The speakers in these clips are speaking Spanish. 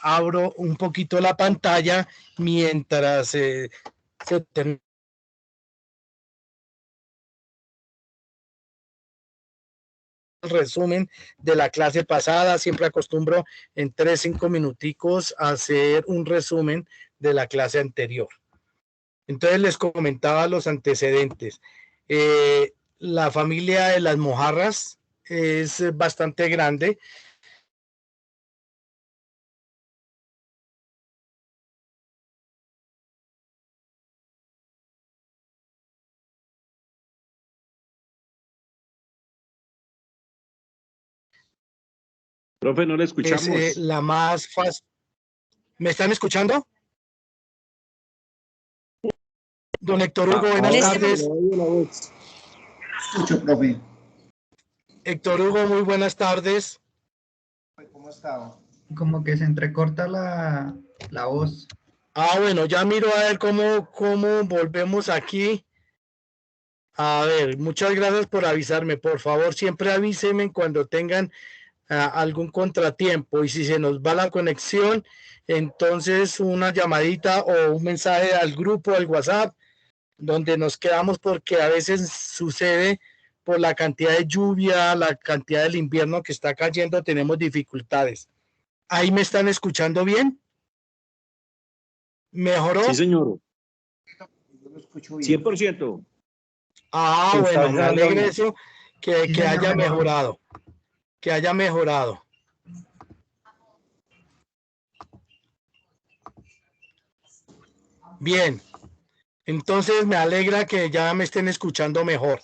abro un poquito la pantalla mientras se termina el resumen de la clase pasada. Siempre acostumbro en 3-5 minuticos a hacer un resumen de la clase anterior. Entonces les comentaba los antecedentes. La familia de las mojarras es bastante grande. Profe, no le Es escuchamos. la más fácil. ¿Me están escuchando? Don Héctor Hugo, buenas tardes. Escucho, profe. Héctor Hugo, muy buenas tardes. ¿Cómo está? Como que se entrecorta la voz. Bueno, ya miro a ver cómo volvemos aquí. A ver, muchas gracias por avisarme. Por favor, siempre avísenme cuando tengan algún contratiempo, y si se nos va la conexión, entonces una llamadita o un mensaje al grupo, al WhatsApp, donde nos quedamos, porque a veces sucede por la cantidad de lluvia, la cantidad del invierno que está cayendo, tenemos dificultades. ¿Ahí me están escuchando bien? ¿Mejoró? Sí, señor. Yo lo escucho bien. 100%. Bueno, me alegra eso, que haya mejorado. Que haya mejorado. Bien, entonces me alegra que ya me estén escuchando mejor.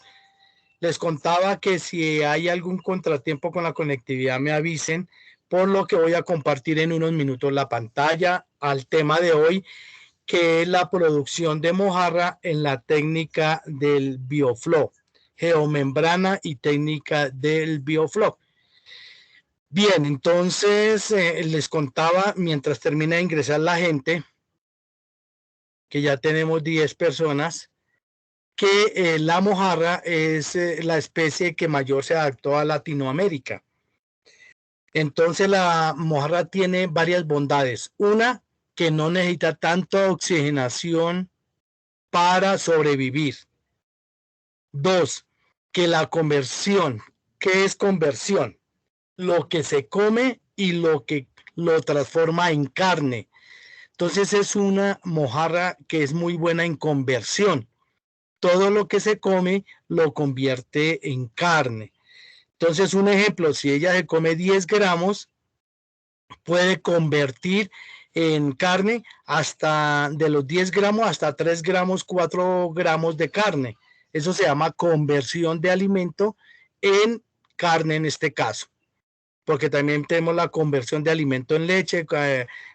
Les contaba que si hay algún contratiempo con la conectividad me avisen, por lo que voy a compartir en unos minutos la pantalla al tema de hoy, que es la producción de mojarra en la técnica del bioflow, geomembrana y técnica del bioflow. Bien, entonces les contaba, mientras termina de ingresar la gente, que ya tenemos 10 personas, que la mojarra es la especie que mayor se adaptó a Latinoamérica. Entonces la mojarra tiene varias bondades. Una, que no necesita tanta oxigenación para sobrevivir. Dos, que la conversión, ¿qué es conversión? Lo que se come y lo que lo transforma en carne. Entonces es una mojarra que es muy buena en conversión. Todo lo que se come lo convierte en carne. Entonces, un ejemplo, si ella se come 10 gramos, puede convertir en carne hasta de los 10 gramos hasta 3 gramos, 4 gramos de carne. Eso se llama conversión de alimento en carne en este caso, porque también tenemos la conversión de alimento en leche,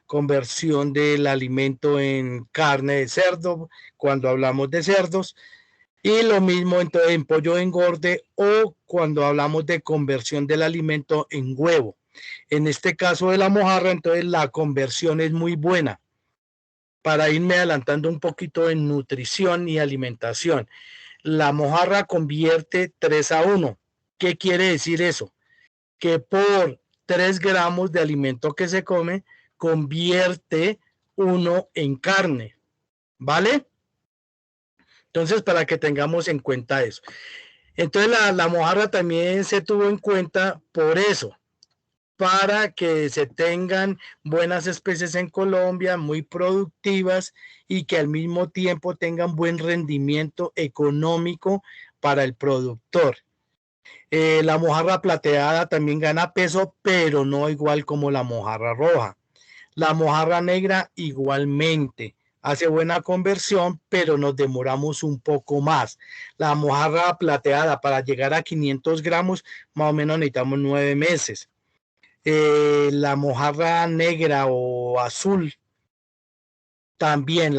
conversión del alimento en carne de cerdo, cuando hablamos de cerdos, y lo mismo entonces en pollo engorde, o cuando hablamos de conversión del alimento en huevo. En este caso de la mojarra, entonces la conversión es muy buena. Para irme adelantando un poquito en nutrición y alimentación, la mojarra convierte 3-1. ¿Qué quiere decir eso? Que por 3 gramos de alimento que se come, convierte 1 en carne. ¿Vale? Entonces, para que tengamos en cuenta eso. Entonces, la mojarra también se tuvo en cuenta por eso, para que se tengan buenas especies en Colombia, muy productivas, y que al mismo tiempo tengan buen rendimiento económico para el productor. La mojarra plateada también gana peso, pero no igual como la mojarra roja. La mojarra negra igualmente hace buena conversión, pero nos demoramos un poco más. La mojarra plateada, para llegar a 500 gramos, más o menos necesitamos 9 meses. La mojarra negra o azul, también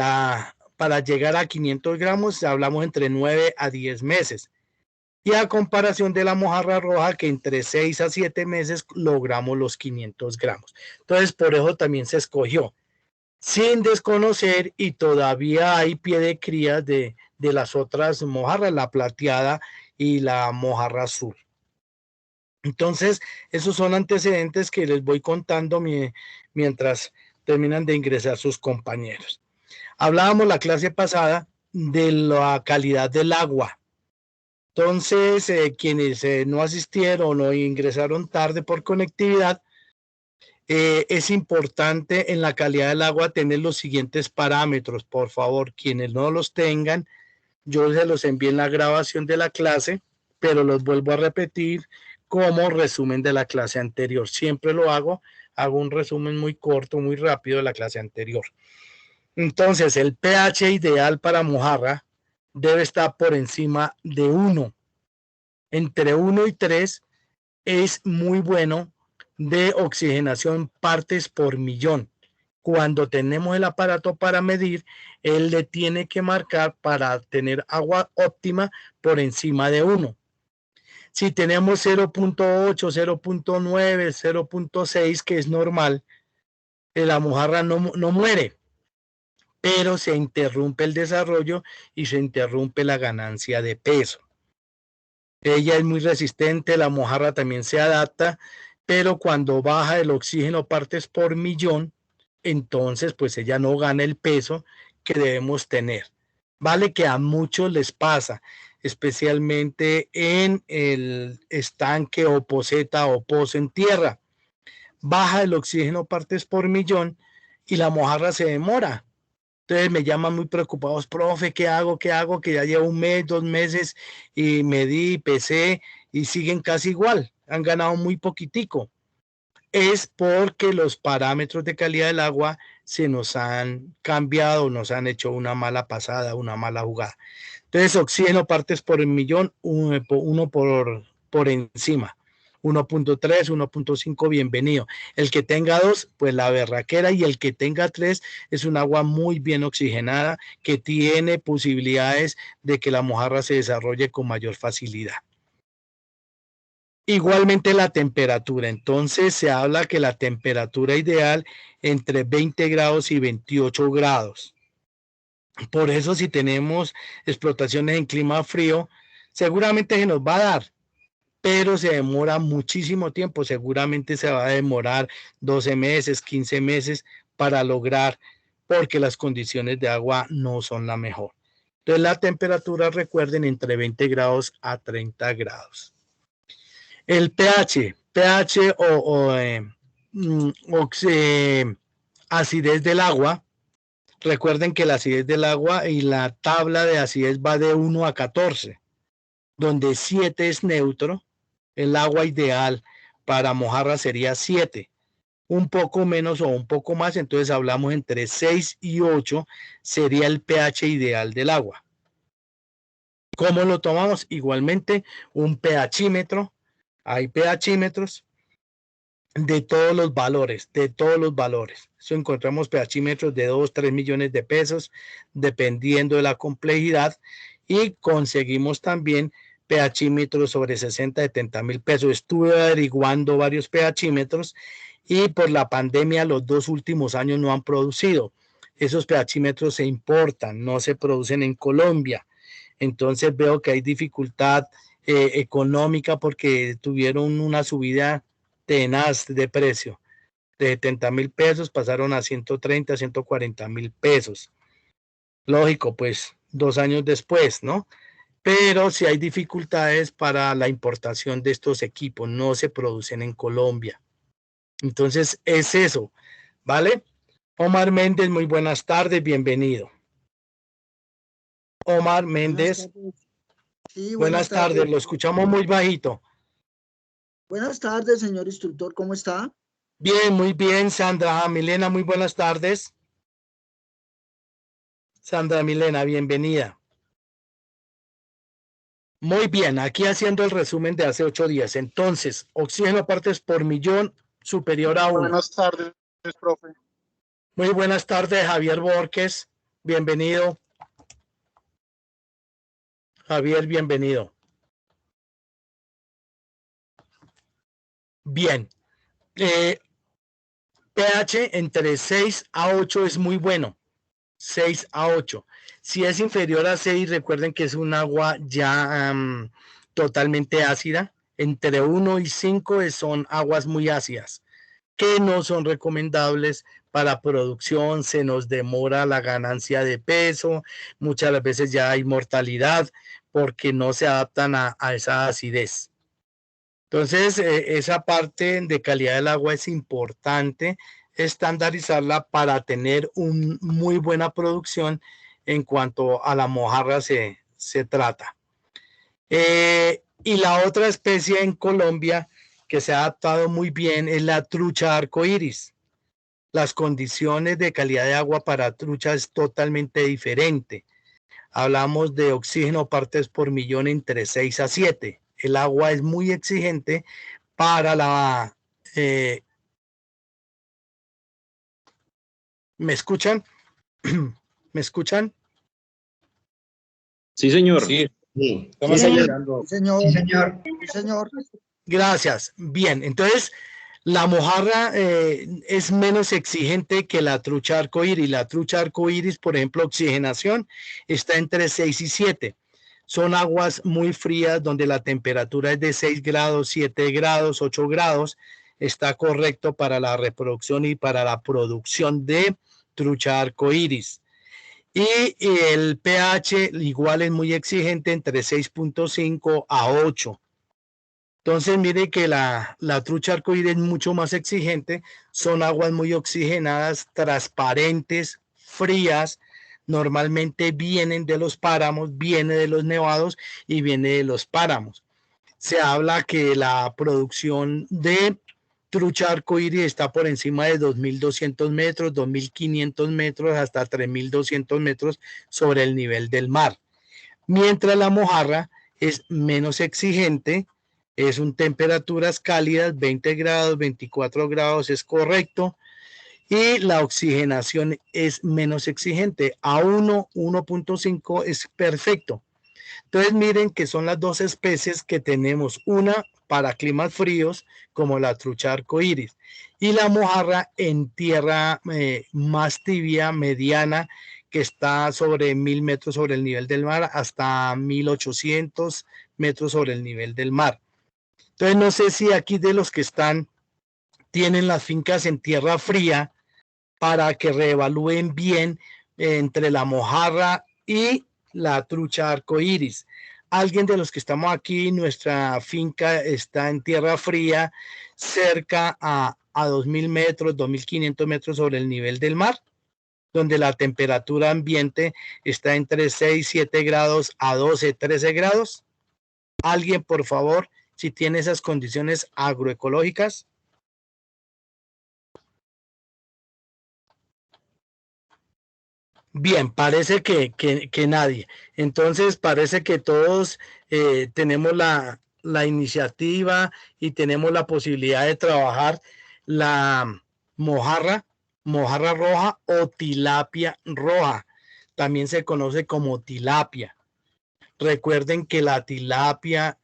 para llegar a 500 gramos, hablamos entre 9 a 10 meses. Y a comparación de la mojarra roja, que entre 6 a 7 meses logramos los 500 gramos. Entonces, por eso también se escogió, sin desconocer, y todavía hay pie de cría de las otras mojarras, la plateada y la mojarra azul. Entonces, esos son antecedentes que les voy contando mientras terminan de ingresar sus compañeros. Hablábamos la clase pasada de la calidad del agua. Entonces, quienes no asistieron o ingresaron tarde por conectividad, es importante en la calidad del agua tener los siguientes parámetros. Por favor, quienes no los tengan, yo se los envié en la grabación de la clase, pero los vuelvo a repetir como resumen de la clase anterior. Siempre lo hago un resumen muy corto, muy rápido de la clase anterior. Entonces, el pH ideal para mojarra debe estar por encima de 1. Entre 1 y 3 es muy bueno de oxigenación partes por millón. Cuando tenemos el aparato para medir, él le tiene que marcar para tener agua óptima por encima de 1. Si tenemos 0.8, 0.9, 0.6, que es normal, la mojarra no muere, pero se interrumpe el desarrollo y se interrumpe la ganancia de peso. Ella es muy resistente, la mojarra también se adapta, pero cuando baja el oxígeno partes por millón, entonces pues ella no gana el peso que debemos tener. Vale que a muchos les pasa, especialmente en el estanque o poceta o pozo en tierra. Baja el oxígeno partes por millón y la mojarra se demora. Entonces me llaman muy preocupados, profe, ¿qué hago? Que ya llevo 1 mes, 2 meses y medí, pesé y siguen casi igual. Han ganado muy poquitico. Es porque los parámetros de calidad del agua se nos han cambiado, nos han hecho una mala pasada, una mala jugada. Entonces, oxígeno partes por el millón, uno por encima. 1.3, 1.5, bienvenido. El que tenga 2, pues la berraquera, y el que tenga 3 es un agua muy bien oxigenada que tiene posibilidades de que la mojarra se desarrolle con mayor facilidad. Igualmente la temperatura, entonces se habla que la temperatura ideal entre 20 grados y 28 grados. Por eso si tenemos explotaciones en clima frío, seguramente se nos va a dar, pero se demora muchísimo tiempo, seguramente se va a demorar 12 meses, 15 meses para lograr, porque las condiciones de agua no son la mejor. Entonces la temperatura, recuerden, entre 20 grados a 30 grados. El pH acidez del agua. Recuerden que la acidez del agua y la tabla de acidez va de 1 a 14, donde 7 es neutro. El agua ideal para mojarra sería 7, un poco menos o un poco más, entonces hablamos entre 6 y 8 sería el pH ideal del agua. ¿Cómo lo tomamos? Igualmente un pHímetro. Hay pHímetros de todos los valores, Eso encontramos pHímetros de 2, 3 millones de pesos, dependiendo de la complejidad, y conseguimos también pHímetros sobre 60, 70 mil pesos. Estuve averiguando varios pHímetros y por la pandemia los 2 últimos años no han producido. Esos pHímetros se importan, no se producen en Colombia. Entonces veo que hay dificultad económica porque tuvieron una subida tenaz de precio. De 70 mil pesos pasaron a 130, 140 mil pesos. Lógico, pues 2 años después, ¿no? Pero sí hay dificultades para la importación de estos equipos, no se producen en Colombia. Entonces es eso, ¿vale? Omar Méndez, muy buenas tardes, bienvenido. Omar Méndez. Sí, buenas tardes, lo escuchamos muy bajito. Buenas tardes, señor instructor, ¿cómo está? Bien, muy bien, Sandra Milena, muy buenas tardes. Sandra Milena, bienvenida. Muy bien, aquí haciendo el resumen de hace 8 días. Entonces, oxígeno partes por millón superior a 1. Buenas tardes, profe. Muy buenas tardes, Javier Borges, bienvenido. Javier, bienvenido. Bien. pH entre 6 a 8 es muy bueno. 6 a 8. Si es inferior a 6, recuerden que es un agua ya totalmente ácida, entre 1 y 5 son aguas muy ácidas, que no son recomendables para producción, se nos demora la ganancia de peso, muchas veces ya hay mortalidad porque no se adaptan a esa acidez. Entonces, esa parte de calidad del agua es importante estandarizarla para tener una muy buena producción en cuanto a la mojarra se trata. Y la otra especie en Colombia que se ha adaptado muy bien es la trucha arcoíris. Las condiciones de calidad de agua para trucha es totalmente diferente. Hablamos de oxígeno partes por millón entre 6 a 7. El agua es muy exigente para la... ¿me escuchan? ¿Me escuchan? Sí, señor. Sí, Sí, estamos Sí, escuchando. señor. Sí, señor. Sí, señor. Gracias. Bien, entonces la mojarra es menos exigente que la trucha arcoíris. La trucha arcoíris, por ejemplo, oxigenación está entre 6 y 7. Son aguas muy frías donde la temperatura es de 6 grados, 7 grados, 8 grados. Está correcto para la reproducción y para la producción de trucha arcoíris. Y el pH igual es muy exigente entre 6.5 a 8. Entonces, mire que la trucha arcoíris es mucho más exigente. Son aguas muy oxigenadas, transparentes, frías. Normalmente vienen de los páramos, viene de los nevados y viene de los páramos. Se habla que la producción de trucha arcoíris está por encima de 2.200 metros, 2.500 metros, hasta 3.200 metros sobre el nivel del mar. Mientras la mojarra es menos exigente, es un temperaturas cálidas, 20 grados, 24 grados es correcto, y la oxigenación es menos exigente, a 1, 1.5 es perfecto. Entonces miren que son las dos especies que tenemos, una para climas fríos como la trucha arcoíris y la mojarra en tierra más tibia, mediana, que está sobre 1.000 metros sobre el nivel del mar hasta 1.800 metros sobre el nivel del mar. Entonces no sé si aquí de los que están tienen las fincas en tierra fría para que reevalúen bien entre la mojarra y la trucha arcoíris. Alguien de los que estamos aquí, nuestra finca está en tierra fría, cerca a 2.000 metros, 2.500 metros sobre el nivel del mar, donde la temperatura ambiente está entre 6, 7 grados a 12, 13 grados. Alguien, por favor, si tiene esas condiciones agroecológicas. Bien, parece que nadie. Entonces, parece que todos tenemos la iniciativa y tenemos la posibilidad de trabajar la mojarra roja o tilapia roja. También se conoce como tilapia. Recuerden que la tilapia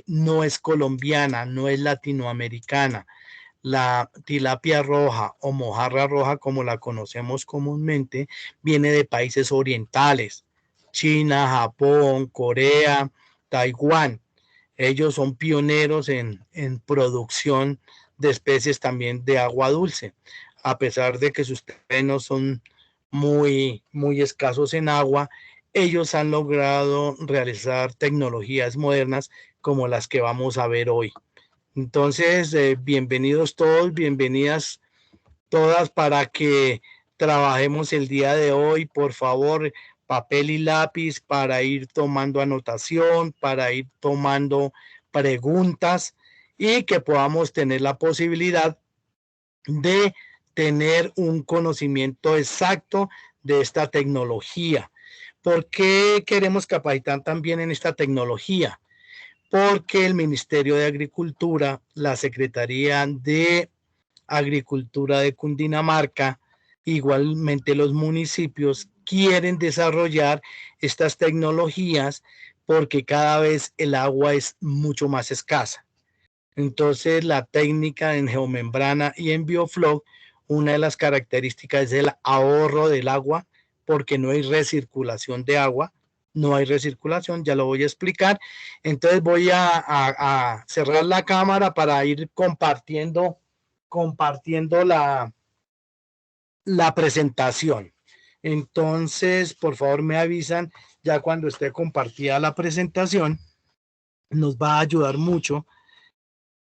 no es colombiana, no es latinoamericana. La tilapia roja o mojarra roja, como la conocemos comúnmente, viene de países orientales, China, Japón, Corea, Taiwán. Ellos son pioneros en producción de especies también de agua dulce, a pesar de que sus terrenos son muy escasos en agua. Ellos han logrado realizar tecnologías modernas como las que vamos a ver hoy. Entonces, bienvenidos todos, bienvenidas todas para que trabajemos el día de hoy. Por favor, papel y lápiz para ir tomando anotación, para ir tomando preguntas y que podamos tener la posibilidad de tener un conocimiento exacto de esta tecnología. ¿Por qué queremos capacitar también en esta tecnología? Porque el Ministerio de Agricultura, la Secretaría de Agricultura de Cundinamarca, igualmente los municipios quieren desarrollar estas tecnologías porque cada vez el agua es mucho más escasa. Entonces la técnica en geomembrana y en bioflow, una de las características es el ahorro del agua porque no hay recirculación de agua. no hay recirculación, ya lo voy a explicar. Entonces voy a cerrar la cámara para ir compartiendo la presentación. Entonces, por favor, me avisan ya cuando esté compartida la presentación. Nos va a ayudar mucho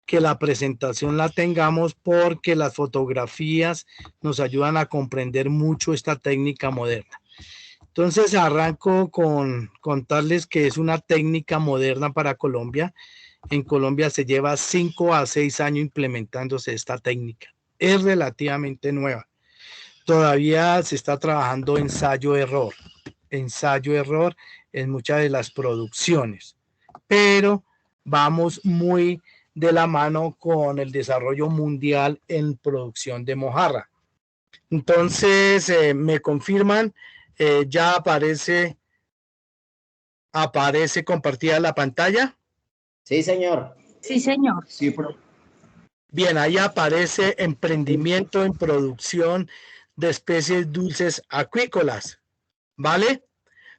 que la presentación la tengamos porque las fotografías nos ayudan a comprender mucho esta técnica moderna. Entonces arranco con contarles que es una técnica moderna para Colombia. En Colombia se lleva 5 a 6 años implementándose esta técnica. Es relativamente nueva. Todavía se está trabajando ensayo-error en muchas de las producciones, pero vamos muy de la mano con el desarrollo mundial en producción de mojarra. Entonces, me confirman, ya aparece compartida la pantalla. Sí, señor. Sí, señor. Sí, profe. Bien, ahí aparece emprendimiento en producción de especies dulces acuícolas, ¿vale?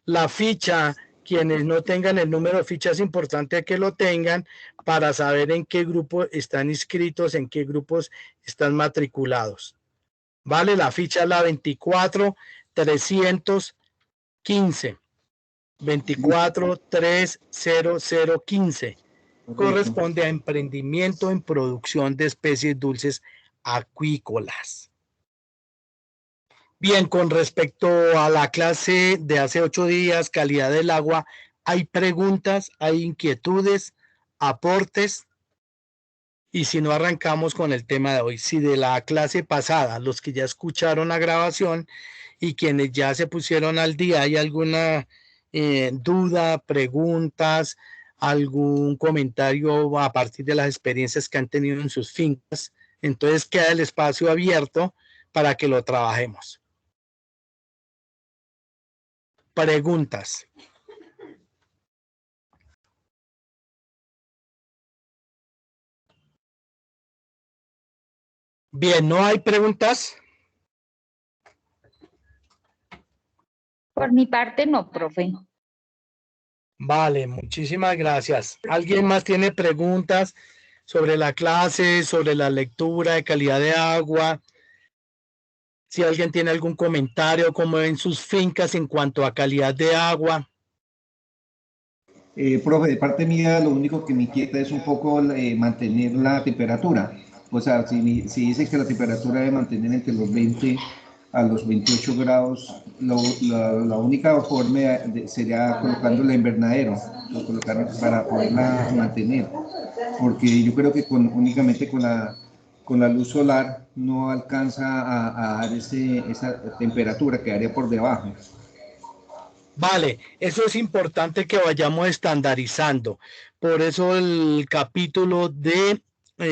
La ficha, quienes no tengan el número de ficha, es importante que lo tengan para saber en qué grupo están inscritos, en qué grupos están matriculados. ¿Vale? La ficha es la 24315. 2430015. Corresponde a emprendimiento en producción de especies dulces acuícolas. Bien, con respecto a la clase de hace 8 días, calidad del agua, ¿hay preguntas, hay inquietudes, aportes? Y si no, arrancamos con el tema de hoy. Si de la clase pasada, los que ya escucharon la grabación y quienes ya se pusieron al día, ¿hay alguna duda, preguntas, algún comentario a partir de las experiencias que han tenido en sus fincas? Entonces queda el espacio abierto para que lo trabajemos. Preguntas. Bien, ¿no hay preguntas? Por mi parte no, profe. Vale, muchísimas gracias. ¿Alguien más tiene preguntas sobre la clase, sobre la lectura de calidad de agua? Si alguien tiene algún comentario, cómo ven sus fincas en cuanto a calidad de agua. Profe, de parte mía, lo único que me inquieta es un poco mantener la temperatura. O sea, si dice que la temperatura debe mantener entre los 20 a los 28 grados, la única forma sería colocando el invernadero, para poderla mantener. Porque yo creo que únicamente con la luz solar no alcanza a dar esa temperatura, quedaría por debajo. Vale, eso es importante que vayamos estandarizando. Por eso el capítulo de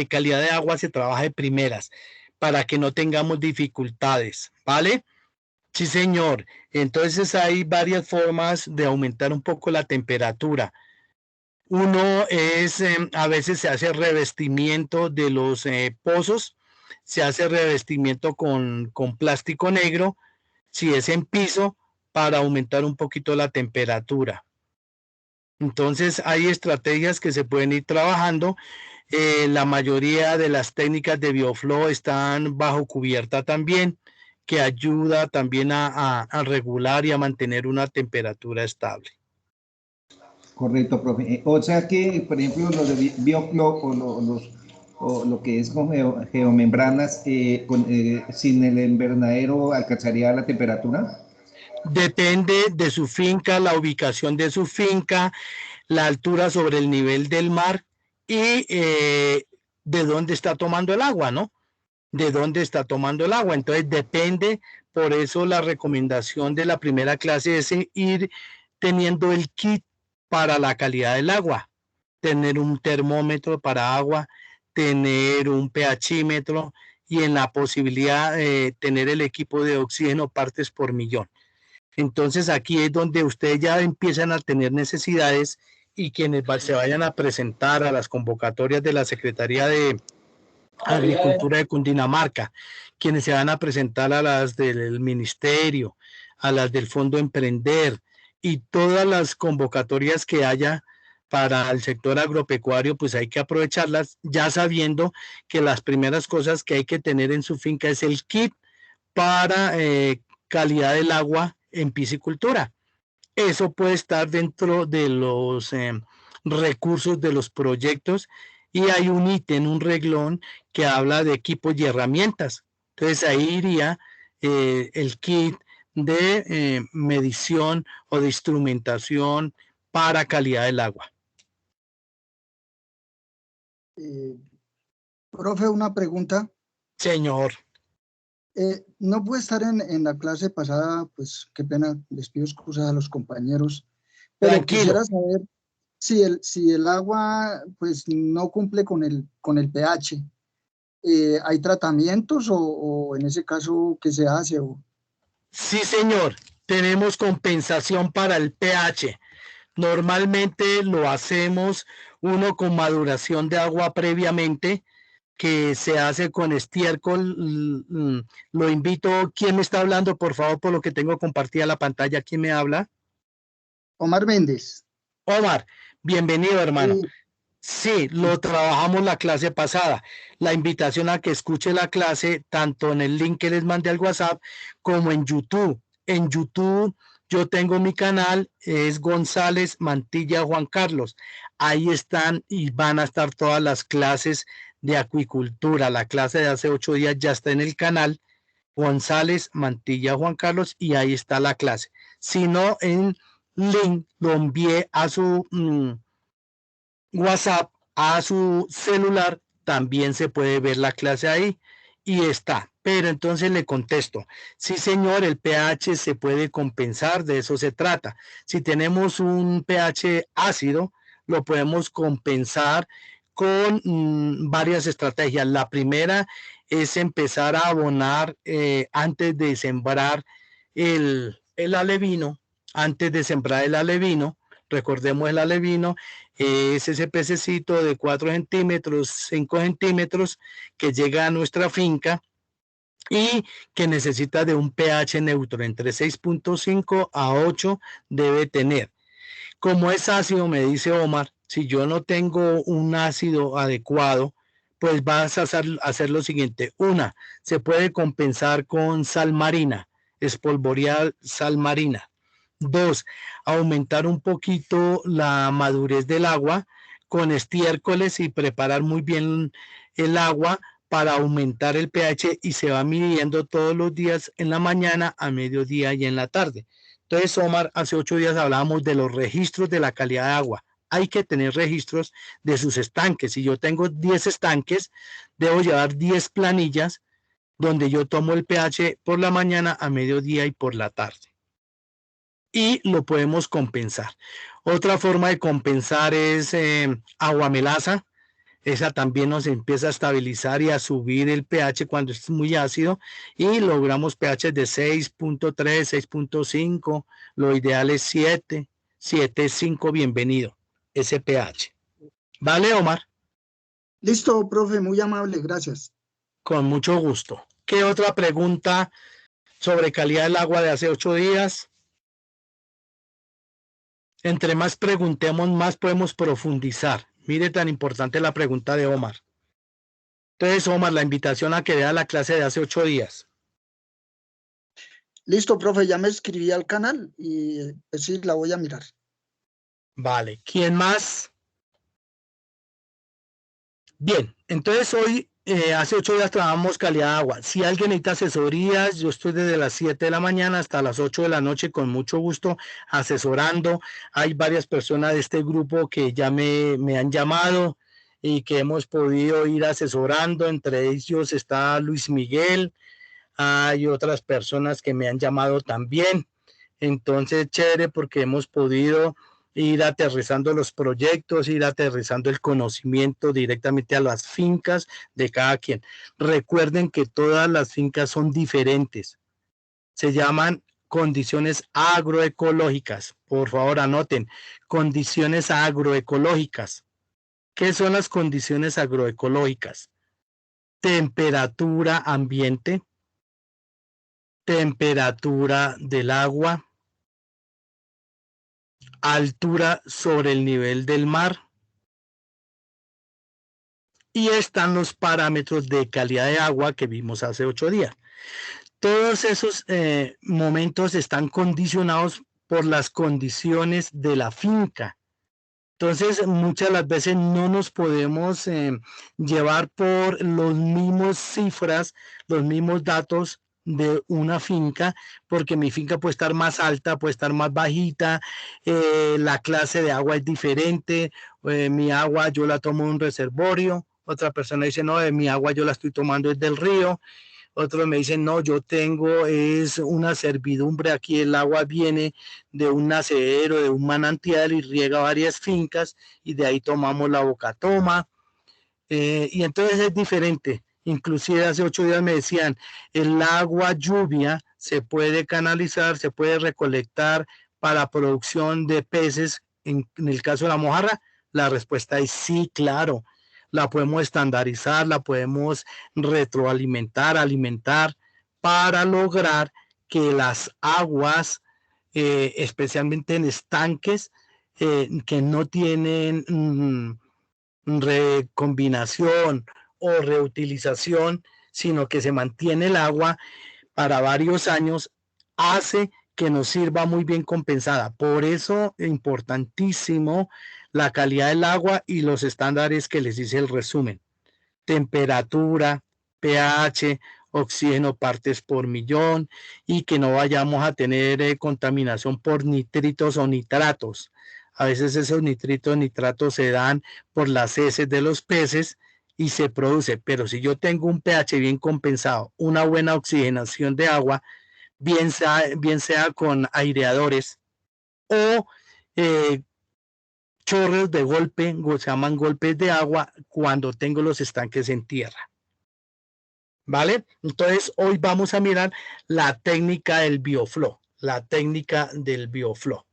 calidad de agua se trabaja de primeras, para que no tengamos dificultades, ¿vale? Sí, señor. Entonces hay varias formas de aumentar un poco la temperatura. Uno es, a veces se hace revestimiento de los pozos, se hace revestimiento con plástico negro, si es en piso, para aumentar un poquito la temperatura. Entonces hay estrategias que se pueden ir trabajando. La mayoría de las técnicas de bioflow están bajo cubierta también, que ayuda también a regular y a mantener una temperatura estable. Correcto, profe. O sea que, por ejemplo, los de bioflow o lo que es con geomembranas, sin el invernadero, ¿alcanzaría la temperatura? Depende de su finca, la ubicación de su finca, la altura sobre el nivel del mar y de dónde está tomando el agua, ¿no? De dónde está tomando el agua. Entonces depende, por eso la recomendación de la primera clase es ir teniendo el kit para la calidad del agua, tener un termómetro para agua, tener un pHímetro y en la posibilidad de tener el equipo de oxígeno partes por millón. Entonces aquí es donde ustedes ya empiezan a tener necesidades y quienes se vayan a presentar a las convocatorias de la Secretaría de Agricultura de Cundinamarca, quienes se van a presentar a las del Ministerio, a las del Fondo Emprender y todas las convocatorias que haya para el sector agropecuario, pues hay que aprovecharlas, ya sabiendo que las primeras cosas que hay que tener en su finca es el kit para calidad del agua en piscicultura. Eso puede estar dentro de los recursos de los proyectos y hay un ítem, un reglón que habla de equipos y herramientas. Entonces ahí iría el kit de medición o de instrumentación para calidad del agua. Profe, una pregunta. Señor. No pude estar en la clase pasada, pues qué pena, les pido excusas a los compañeros, pero Tranquilo. quisiera saber si el agua pues no cumple con el pH. ¿Hay tratamientos o en ese caso qué se hace? Sí, señor. Tenemos compensación para el pH. Normalmente lo hacemos uno con maduración de agua previamente, que se hace con estiércol. Lo invito. ¿Quién me está hablando, por favor, por lo que tengo compartida la pantalla? ¿Quién me habla? Omar Méndez. Omar, bienvenido, hermano. Sí. Sí, lo trabajamos la clase pasada. La invitación a que escuche la clase tanto en el link que les mandé al WhatsApp como en YouTube. En YouTube yo tengo mi canal, es González Mantilla Juan Carlos. Ahí están y van a estar todas las clases de acuicultura. La clase de hace 8 días ya está en el canal González Mantilla Juan Carlos y ahí está la clase. Si no, en link lo envié a su WhatsApp, a su celular, también se puede ver la clase ahí y está. Pero entonces le contesto, sí señor, el pH se puede compensar, de eso se trata. Si tenemos un pH ácido, lo podemos compensar con varias estrategias. La primera es empezar a abonar antes de sembrar el alevino, antes de sembrar el alevino. Recordemos el alevino es ese pececito de 4 centímetros, 5 centímetros que llega a nuestra finca y que necesita de un pH neutro, entre 6.5 a 8 debe tener. Como es ácido, me dice Omar, si yo no tengo un ácido adecuado, pues vas a hacer lo siguiente. Una, se puede compensar con sal marina, espolvorear sal marina. 2, aumentar un poquito la madurez del agua con estiércoles y preparar muy bien el agua para aumentar el pH y se va midiendo todos los días en la mañana, a mediodía y en la tarde. Entonces, Omar, hace 8 días hablábamos de los registros de la calidad de agua. Hay que tener registros de sus estanques. Si yo tengo 10 estanques, debo llevar 10 planillas donde yo tomo el pH por la mañana, a mediodía y por la tarde. Y lo podemos compensar. Otra forma de compensar es aguamelaza. Esa también nos empieza a estabilizar y a subir el pH cuando es muy ácido y logramos pH de 6.3, 6.5, lo ideal es 7, 7.5, bienvenido, ese pH. ¿Vale, Omar? Listo, profe, muy amable, gracias. Con mucho gusto. ¿Qué otra pregunta sobre calidad del agua de hace 8 días? Entre más preguntemos, más podemos profundizar. Mire tan importante la pregunta de Omar. Entonces, Omar, la invitación a que vea la clase de hace 8 días. Listo, profe, ya me escribí al canal y pues sí, la voy a mirar. Vale, ¿quién más? Bien, entonces hoy, hace 8 días trabajamos calidad de agua. Si alguien necesita asesorías, yo estoy desde las 7 de la mañana hasta las 8 de la noche con mucho gusto asesorando. Hay varias personas de este grupo que ya me han llamado y que hemos podido ir asesorando. Entre ellos está Luis Miguel. Hay otras personas que me han llamado también. Entonces, chévere porque hemos podido ir aterrizando los proyectos, ir aterrizando el conocimiento directamente a las fincas de cada quien. Recuerden que todas las fincas son diferentes. Se llaman condiciones agroecológicas. Por favor, anoten. Condiciones agroecológicas. ¿Qué son las condiciones agroecológicas? Temperatura ambiente, temperatura del agua, altura sobre el nivel del mar. Y están los parámetros de calidad de agua que vimos hace 8 días. Todos esos momentos están condicionados por las condiciones de la finca. Entonces, muchas de las veces no nos podemos llevar por los mismos cifras, los mismos datos de una finca, porque mi finca puede estar más alta, puede estar más bajita, la clase de agua es diferente, mi agua yo la tomo de un reservorio, otra persona dice, no, mi agua yo la estoy tomando desde el río, otros me dicen, no, yo tengo, es una servidumbre, aquí el agua viene de un nacedero, de un manantial y riega varias fincas y de ahí tomamos la bocatoma. Y entonces es diferente. Inclusive hace 8 días me decían, el agua lluvia se puede canalizar, se puede recolectar para producción de peces. En el caso de la mojarra, la respuesta es sí, claro. La podemos estandarizar, la podemos retroalimentar, alimentar para lograr que las aguas, especialmente en estanques que no tienen recombinación o reutilización, sino que se mantiene el agua para varios años, hace que nos sirva muy bien compensada. Por eso es importantísimo la calidad del agua y los estándares que les hice el resumen. Temperatura, pH, oxígeno partes por millón y que no vayamos a tener contaminación por nitritos o nitratos. A veces esos nitritos, nitratos se dan por las heces de los peces y se produce, pero si yo tengo un pH bien compensado, una buena oxigenación de agua, bien sea con aireadores o chorros de golpe, se llaman golpes de agua cuando tengo los estanques en tierra. ¿Vale? Entonces hoy vamos a mirar la técnica del bioflow, la técnica del bioflow.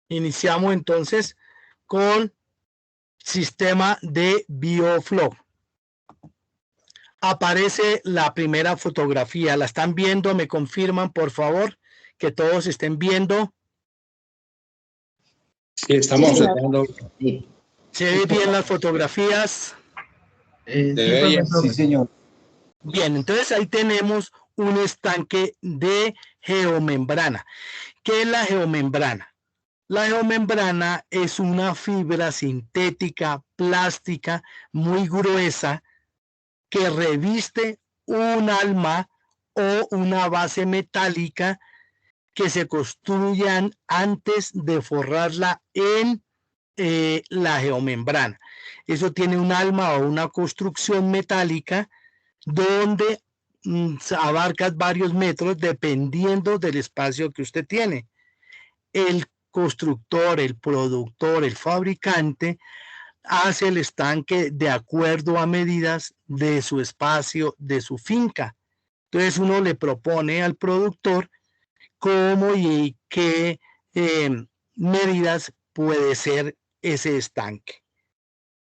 Iniciamos entonces con sistema de bioflow. Aparece la primera fotografía. ¿La están viendo? ¿Me confirman, por favor? Que todos estén viendo. Sí, estamos tratando. ¿Se ven bien las fotografías? Sí, Debería. profe. Sí, señor. Bien, entonces ahí tenemos un estanque de geomembrana. ¿Qué es la geomembrana? La geomembrana es una fibra sintética, plástica, muy gruesa, que reviste un alma o una base metálica que se construyan antes de forrarla en la geomembrana. Eso tiene un alma o una construcción metálica donde abarca varios metros dependiendo del espacio que usted tiene. El constructor, el productor, el fabricante hace el estanque de acuerdo a medidas de su espacio, de su finca. Entonces uno le propone al productor cómo y qué medidas puede ser ese estanque.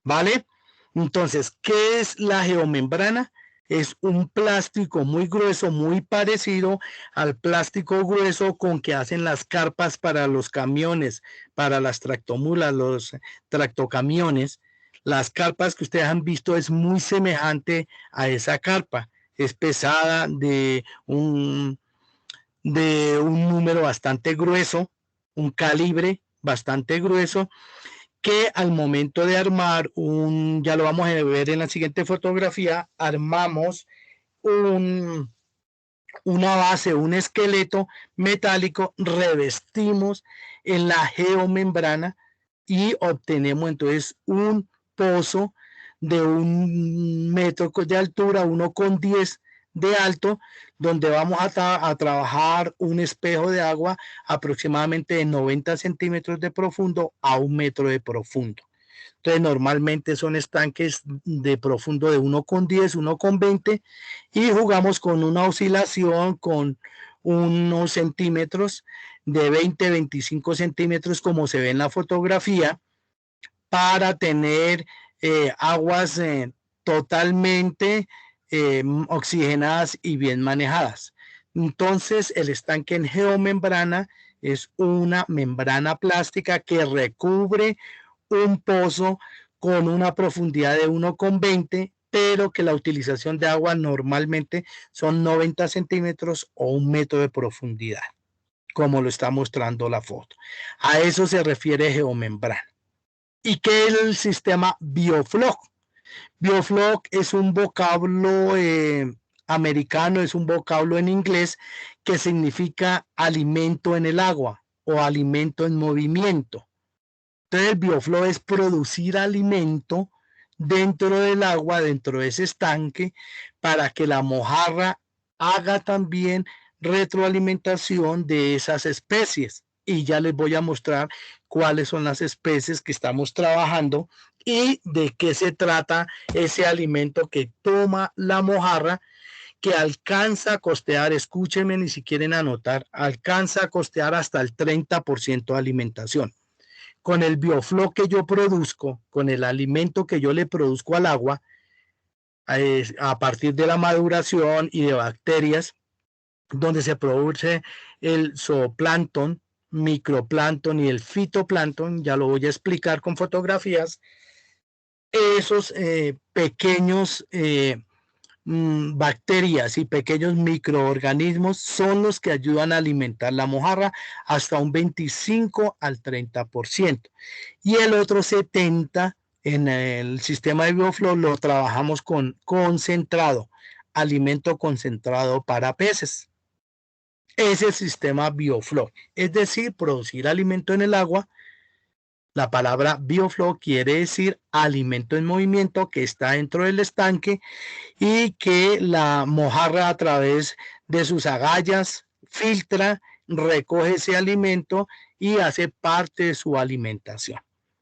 ¿Vale? Entonces, ¿qué es la geomembrana? Es un plástico muy grueso, muy parecido al plástico grueso con que hacen las carpas para los camiones, para las tractomulas, los tractocamiones. Las carpas que ustedes han visto es muy semejante a esa carpa. Es pesada de un número bastante grueso, un calibre bastante grueso, que al momento de armar ya lo vamos a ver en la siguiente fotografía, armamos una base, un esqueleto metálico, revestimos en la geomembrana y obtenemos entonces un pozo de 1 metro de altura, 1,10 de alto, donde vamos a trabajar un espejo de agua aproximadamente de 90 centímetros de profundo a 1 metro de profundo. Entonces normalmente son estanques de profundo de 1,10, 1,20 y jugamos con una oscilación con unos centímetros de 20, 25 centímetros como se ve en la fotografía para tener aguas totalmente oxigenadas y bien manejadas. Entonces el estanque en geomembrana es una membrana plástica que recubre un pozo con una profundidad de 1,20, pero que la utilización de agua normalmente son 90 centímetros o 1 metro de profundidad, como lo está mostrando la foto. A eso se refiere geomembrana. ¿Y qué es el sistema Biofloc? Biofloc es un vocablo americano, es un vocablo en inglés que significa alimento en el agua o alimento en movimiento. Entonces el biofloc es producir alimento dentro del agua, dentro de ese estanque, para que la mojarra haga también retroalimentación de esas especies. Y ya les voy a mostrar cuáles son las especies que estamos trabajando y de qué se trata ese alimento que toma la mojarra, que alcanza a costear, escúchenme, ni si quieren anotar, alcanza a costear hasta el 30% de alimentación. Con el biofloc que yo produzco, con el alimento que yo le produzco al agua, a partir de la maduración y de bacterias, donde se produce el zooplancton, microplancton y el fitoplancton, ya lo voy a explicar con fotografías, esos pequeños bacterias y pequeños microorganismos son los que ayudan a alimentar la mojarra hasta un 25 al 30%. Y el otro 70% en el sistema de biofloc lo trabajamos con concentrado, alimento concentrado para peces. Es el sistema biofloc, es decir, producir alimento en el agua. La palabra biofloc quiere decir alimento en movimiento que está dentro del estanque y que la mojarra a través de sus agallas filtra, recoge ese alimento y hace parte de su alimentación.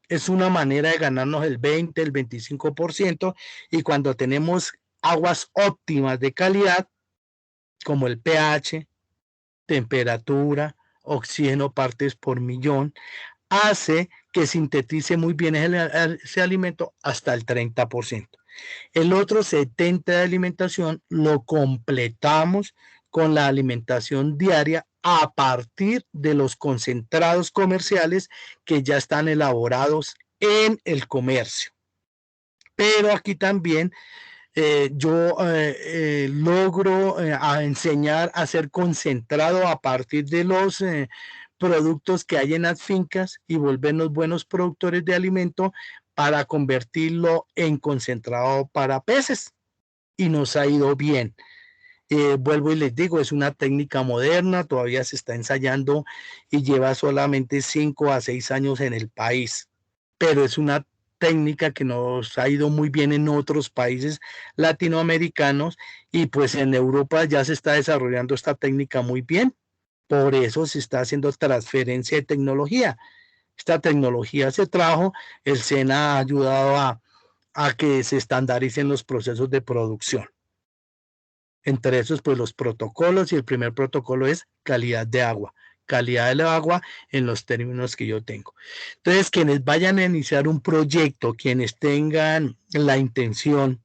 Es una manera de ganarnos el 20, el 25%, y cuando tenemos aguas óptimas de calidad, como el pH, temperatura, oxígeno partes por millón, hace que sintetice muy bien ese alimento hasta el 30%. El otro 70% de alimentación lo completamos con la alimentación diaria a partir de los concentrados comerciales que ya están elaborados en el comercio. Pero aquí también yo logro enseñar a hacer concentrado a partir de los productos que hay en las fincas y volvernos buenos productores de alimento para convertirlo en concentrado para peces. Y nos ha ido bien. Vuelvo y les digo, es una técnica moderna, todavía se está ensayando y lleva solamente 5 a 6 años en el país. Pero es una técnica que nos ha ido muy bien en otros países latinoamericanos, y pues en Europa ya se está desarrollando esta técnica muy bien. Por eso se está haciendo transferencia de tecnología. Esta tecnología se trajo, el SENA ha ayudado a que se estandaricen los procesos de producción. Entre esos, pues los protocolos, y el primer protocolo es calidad de agua. Calidad del agua en los términos que yo tengo. Entonces, quienes vayan a iniciar un proyecto, quienes tengan la intención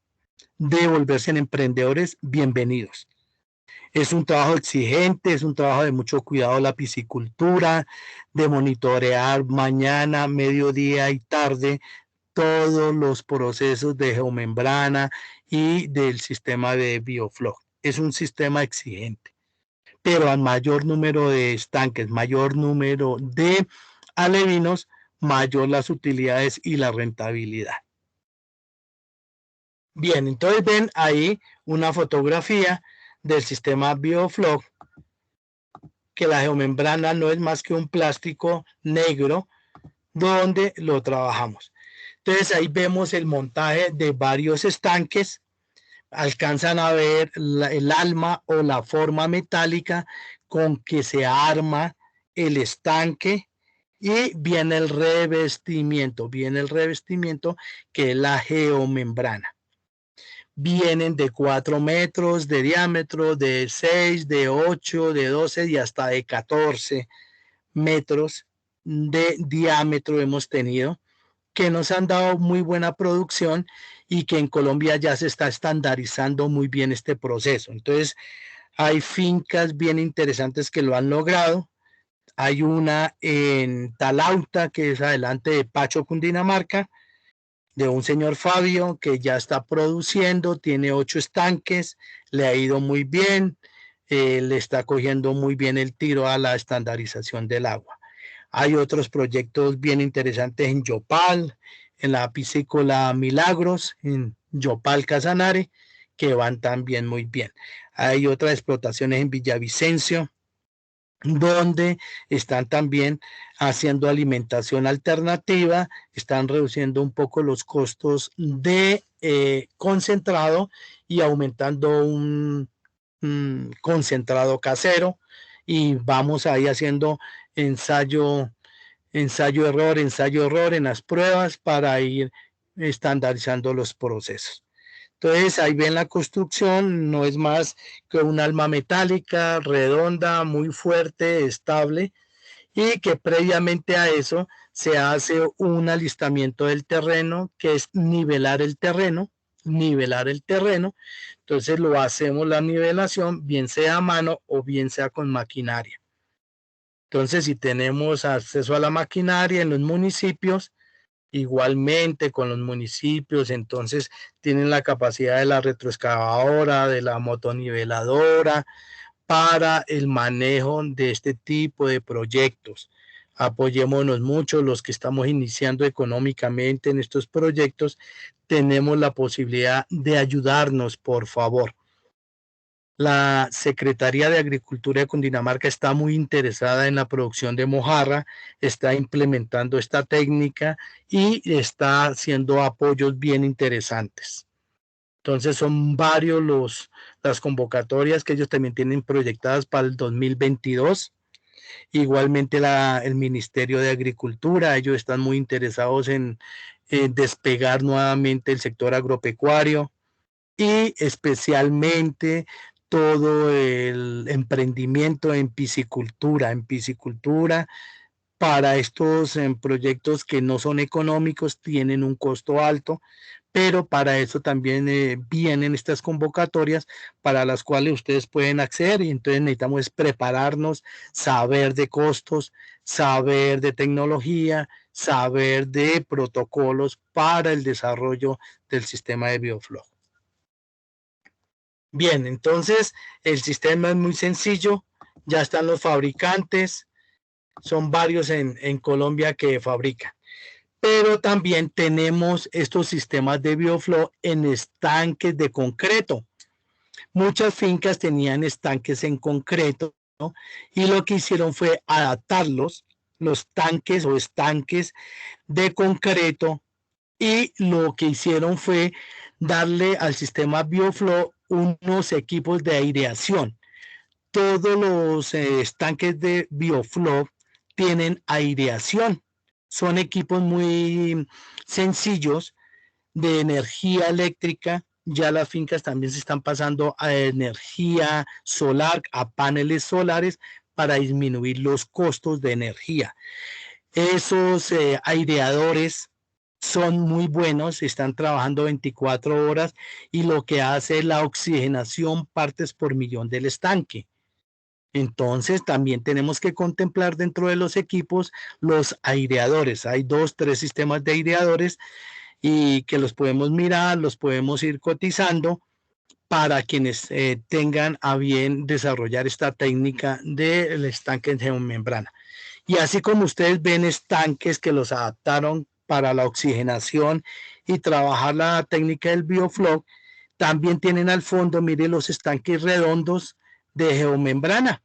de volverse en emprendedores, bienvenidos. Es un trabajo exigente, es un trabajo de mucho cuidado la piscicultura, de monitorear mañana, mediodía y tarde todos los procesos de geomembrana y del sistema de biofloc. Es un sistema exigente, pero al mayor número de estanques, mayor número de alevinos, mayor las utilidades y la rentabilidad. Bien, entonces ven ahí una fotografía del sistema biofloc, que la geomembrana no es más que un plástico negro donde lo trabajamos. Entonces ahí vemos el montaje de varios estanques. Alcanzan a ver el alma o la forma metálica con que se arma el estanque, y viene el revestimiento que es la geomembrana. Vienen de 4 metros de diámetro, de 6, de 8, de 12 y hasta de 14 metros de diámetro hemos tenido, que nos han dado muy buena producción y que en Colombia ya se está estandarizando muy bien este proceso. Entonces, hay fincas bien interesantes que lo han logrado. Hay una en Talauta, que es adelante de Pacho, Cundinamarca, de un señor Fabio que ya está produciendo, tiene 8 estanques, le ha ido muy bien, le está cogiendo muy bien el tiro a la estandarización del agua. Hay otros proyectos bien interesantes en Yopal, en la piscícola Milagros, en Yopal Casanare, que van también muy bien. Hay otras explotaciones en Villavicencio, donde están también haciendo alimentación alternativa, están reduciendo un poco los costos de concentrado y aumentando un concentrado casero, y vamos ahí haciendo ensayo error en las pruebas para ir estandarizando los procesos. Entonces ahí ven la construcción, no es más que un alma metálica, redonda, muy fuerte, estable, y que previamente a eso se hace un alistamiento del terreno, que es nivelar el terreno. Entonces lo hacemos la nivelación, bien sea a mano o bien sea con maquinaria. Entonces, si tenemos acceso a la maquinaria en los municipios, igualmente con los municipios, entonces tienen la capacidad de la retroexcavadora, de la motoniveladora para el manejo de este tipo de proyectos. Apoyémonos mucho los que estamos iniciando económicamente en estos proyectos, tenemos la posibilidad de ayudarnos, por favor. La Secretaría de Agricultura de Cundinamarca está muy interesada en la producción de mojarra, está implementando esta técnica y está haciendo apoyos bien interesantes. Entonces son varios las convocatorias que ellos también tienen proyectadas para el 2022. Igualmente el Ministerio de Agricultura, ellos están muy interesados en despegar nuevamente el sector agropecuario y especialmente todo el emprendimiento en piscicultura para estos proyectos que no son económicos, tienen un costo alto, pero para eso también vienen estas convocatorias para las cuales ustedes pueden acceder, y entonces necesitamos prepararnos, saber de costos, saber de tecnología, saber de protocolos para el desarrollo del sistema de bioflow. Bien, entonces el sistema es muy sencillo, ya están los fabricantes, son varios en Colombia que fabrican, pero también tenemos estos sistemas de bioflow en estanques de concreto. Muchas fincas tenían estanques en concreto, ¿no? Y lo que hicieron fue adaptarlos, los tanques o estanques de concreto, y lo que hicieron fue darle al sistema bioflow unos equipos de aireación. Todos los estanques de bioflow tienen aireación. Son equipos muy sencillos de energía eléctrica. Ya las fincas también se están pasando a energía solar, a paneles solares, para disminuir los costos de energía. Esos aireadores son muy buenos, están trabajando 24 horas y lo que hace es la oxigenación partes por millón del estanque. Entonces también tenemos que contemplar dentro de los equipos los aireadores. Hay 2, 3 sistemas de aireadores y que los podemos mirar, los podemos ir cotizando para quienes tengan a bien desarrollar esta técnica del estanque en geomembrana. Y así como ustedes ven estanques que los adaptaron para la oxigenación y trabajar la técnica del bioflow, también tienen al fondo, mire, los estanques redondos de geomembrana.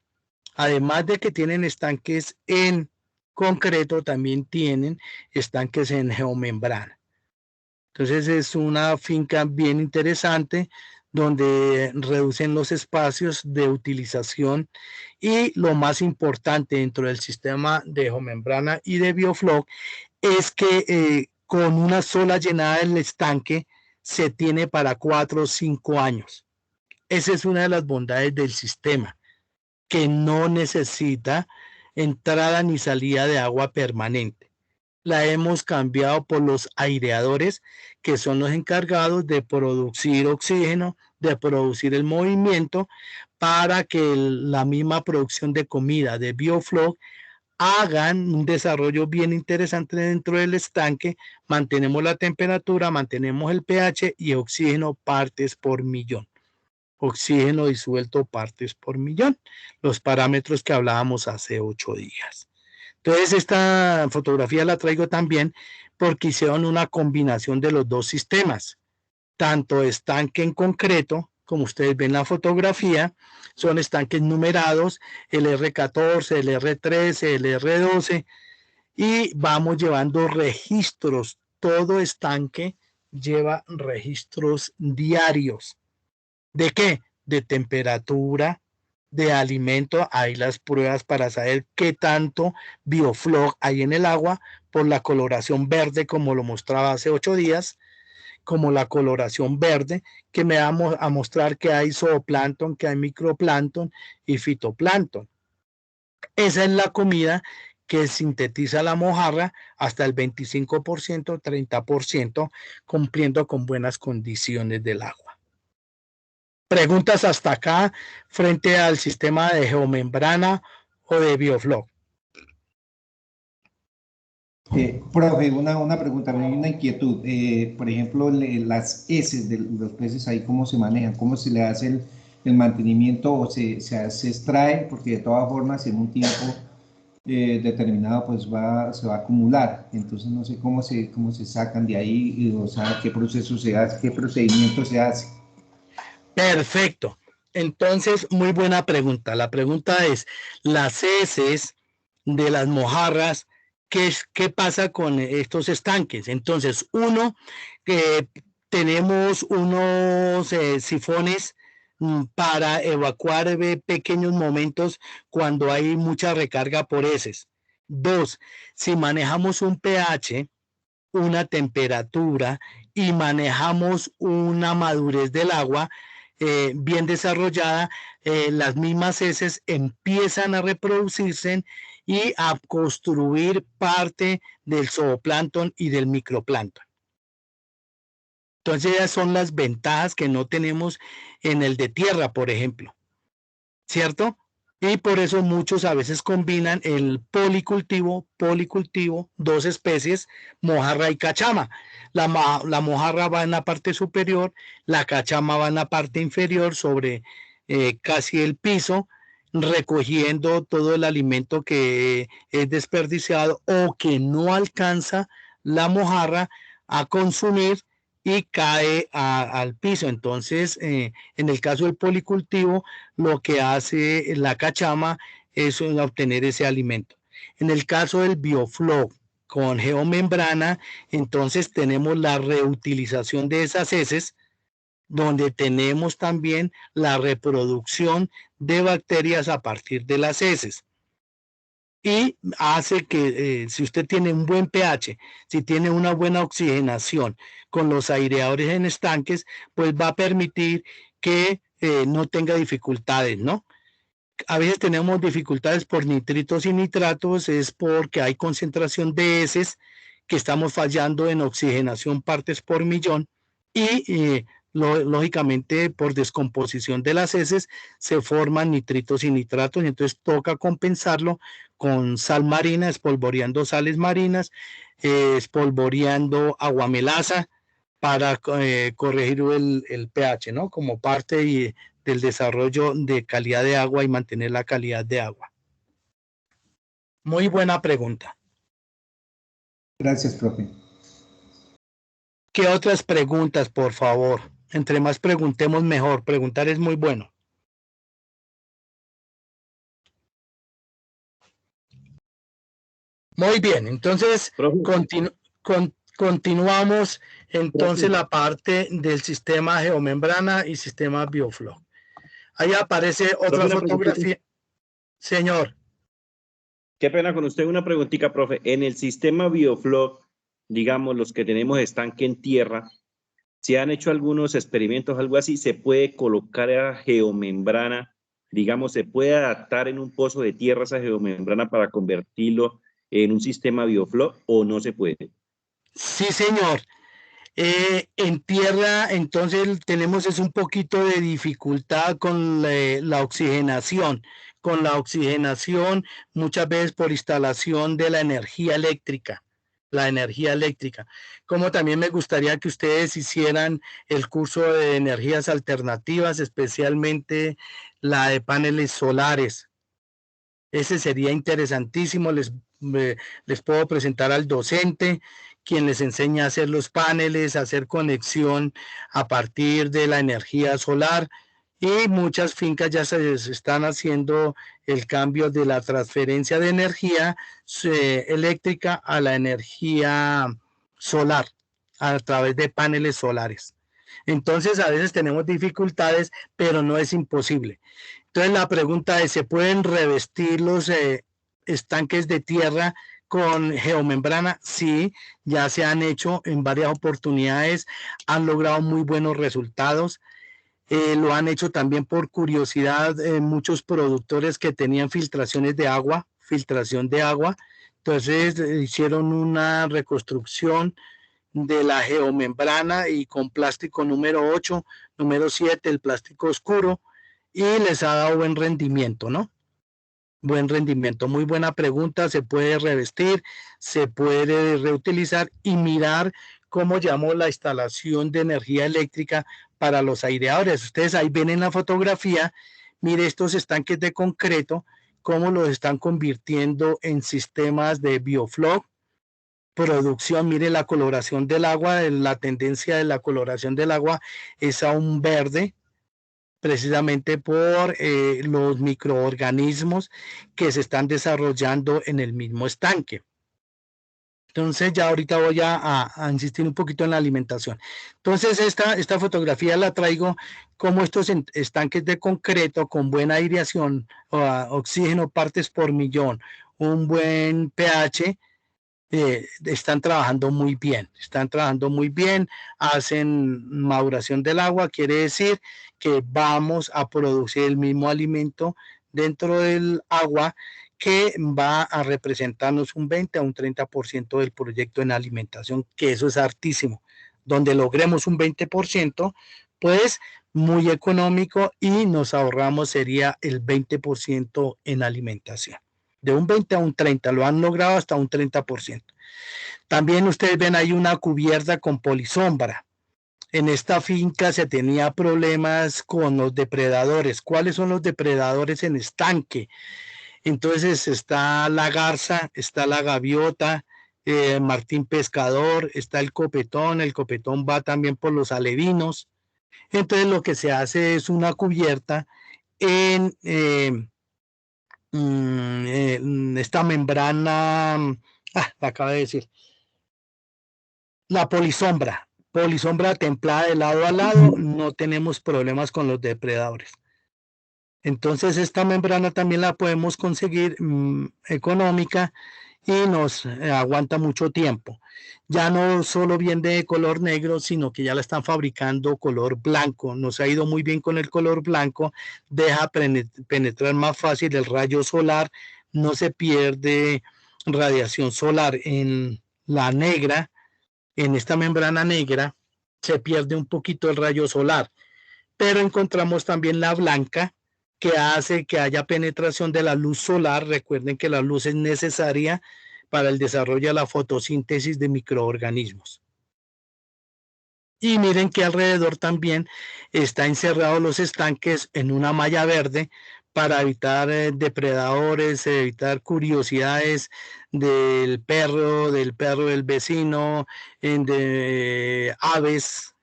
Además de que tienen estanques en concreto, también tienen estanques en geomembrana. Entonces es una finca bien interesante donde reducen los espacios de utilización, y lo más importante dentro del sistema de geomembrana y de bioflow es que con una sola llenada del estanque se tiene para 4 o 5 años. Esa es una de las bondades del sistema, que no necesita entrada ni salida de agua permanente. La hemos cambiado por los aireadores, que son los encargados de producir oxígeno, de producir el movimiento, para que la misma producción de comida de bioflow hagan un desarrollo bien interesante dentro del estanque. Mantenemos la temperatura, mantenemos el pH y oxígeno partes por millón. Oxígeno disuelto partes por millón. Los parámetros que hablábamos hace 8 días. Entonces esta fotografía la traigo también porque hicieron una combinación de los dos sistemas. Tanto estanque en concreto, como ustedes ven en la fotografía, son estanques numerados, el R14, el R13, el R12, y vamos llevando registros. Todo estanque lleva registros diarios. ¿De qué? De temperatura, de alimento. Hay las pruebas para saber qué tanto bioflog hay en el agua por la coloración verde, como lo mostraba hace 8 días, como la coloración verde, que me va a mostrar que hay zooplancton, que hay microplancton y fitoplancton. Esa es la comida que sintetiza la mojarra hasta el 25%, 30%, cumpliendo con buenas condiciones del agua. Preguntas hasta acá frente al sistema de geomembrana o de bioflog. Profe, una pregunta, hay una inquietud. Por ejemplo, las heces de los peces ahí, ¿cómo se manejan? ¿Cómo se le hace el mantenimiento o se extrae? Porque de todas formas en un tiempo determinado pues se va a acumular. Entonces no sé cómo se sacan de ahí, o sea, qué proceso se hace, qué procedimiento se hace. Perfecto. Entonces, muy buena pregunta. La pregunta es, las heces de las mojarras, ¿qué pasa con estos estanques? Entonces, tenemos unos sifones para evacuar pequeños momentos cuando hay mucha recarga por heces. 2, si manejamos un pH, una temperatura y manejamos una madurez del agua bien desarrollada, las mismas heces empiezan a reproducirse y a construir parte del zooplancton y del microplancton. Entonces, esas son las ventajas que no tenemos en el de tierra, por ejemplo, ¿cierto? Y por eso muchos a veces combinan el policultivo, dos especies, mojarra y cachama. La mojarra va en la parte superior, la cachama va en la parte inferior sobre casi el piso, recogiendo todo el alimento que es desperdiciado o que no alcanza la mojarra a consumir y cae al piso. Entonces, en el caso del policultivo, lo que hace la cachama es obtener ese alimento. En el caso del bioflog con geomembrana, entonces tenemos la reutilización de esas heces, donde tenemos también la reproducción de bacterias a partir de las heces. Y hace que si usted tiene un buen pH, si tiene una buena oxigenación con los aireadores en estanques, pues va a permitir que no tenga dificultades, ¿no? A veces tenemos dificultades por nitritos y nitratos, es porque hay concentración de heces que estamos fallando en oxigenación partes por millón y lógicamente por descomposición de las heces se forman nitritos y nitratos y entonces toca compensarlo con sal marina, espolvoreando sales marinas, espolvoreando aguamelaza para corregir el pH, ¿no? Como parte del desarrollo de calidad de agua y mantener la calidad de agua. Muy buena pregunta. Gracias, profe. ¿Qué otras preguntas, por favor? Entre más preguntemos, mejor. Preguntar es muy bueno. Muy bien, entonces continuamos entonces la parte del sistema geomembrana y sistema bioflog. Ahí aparece otra fotografía. Señor. Qué pena con usted, una preguntita, profe. En el sistema bioflog, digamos, los que tenemos estanque en tierra, si han hecho algunos experimentos, algo así, ¿se puede colocar a geomembrana? Digamos, ¿se puede adaptar en un pozo de tierra esa geomembrana para convertirlo en un sistema bioflog o no se puede? Sí, señor. En tierra, entonces tenemos un poquito de dificultad con la oxigenación, con la oxigenación, muchas veces por instalación de la energía eléctrica. Como también me gustaría que ustedes hicieran el curso de energías alternativas, especialmente la de paneles solares. Ese sería interesantísimo. Les puedo presentar al docente, quien les enseña a hacer los paneles, a hacer conexión a partir de la energía solar. Y muchas fincas ya se están haciendo el cambio de la transferencia de energía eléctrica a la energía solar a través de paneles solares. Entonces a veces tenemos dificultades, pero no es imposible. Entonces la pregunta es, ¿se pueden revestir los estanques de tierra con geomembrana? Sí, ya se han hecho en varias oportunidades, han logrado muy buenos resultados. Lo han hecho también por curiosidad muchos productores que tenían filtración de agua. Entonces hicieron una reconstrucción de la geomembrana y con plástico número 8, número 7, el plástico oscuro, y les ha dado buen rendimiento, ¿no? Buen rendimiento, muy buena pregunta. Se puede revestir, se puede reutilizar y mirar cómo llamó la instalación de energía eléctrica para los aireadores. Ustedes ahí ven en la fotografía, mire estos estanques de concreto, cómo los están convirtiendo en sistemas de biofloc, producción. Mire la coloración del agua, la tendencia de la coloración del agua es a un verde, precisamente por los microorganismos que se están desarrollando en el mismo estanque. Entonces ya ahorita voy a insistir un poquito en la alimentación. Entonces esta fotografía la traigo como estos estanques de concreto con buena aireación, oxígeno partes por millón, un buen pH, están trabajando muy bien, hacen maduración del agua, quiere decir que vamos a producir el mismo alimento dentro del agua que va a representarnos un 20 a un 30% del proyecto en alimentación, que eso es hartísimo. Donde logremos un 20%, pues muy económico y nos ahorramos sería el 20% en alimentación. De un 20 a un 30, lo han logrado hasta un 30%. También ustedes ven ahí una cubierta con polisombra. En esta finca se tenía problemas con los depredadores. ¿Cuáles son los depredadores en estanque? Entonces está la garza, está la gaviota, martín pescador, está el copetón va también por los alevinos. Entonces lo que se hace es una cubierta en esta membrana, la acabo de decir, la polisombra templada de lado a lado, no tenemos problemas con los depredadores. Entonces esta membrana también la podemos conseguir económica y nos aguanta mucho tiempo. Ya no solo viene de color negro, sino que ya la están fabricando color blanco. Nos ha ido muy bien con el color blanco, deja penetrar más fácil el rayo solar, no se pierde radiación solar. En la negra, en esta membrana negra, se pierde un poquito el rayo solar, pero encontramos también la blanca, que hace que haya penetración de la luz solar. Recuerden que la luz es necesaria para el desarrollo de la fotosíntesis de microorganismos. Y miren que alrededor también está encerrados los estanques en una malla verde para evitar depredadores, evitar curiosidades del perro del vecino, de aves,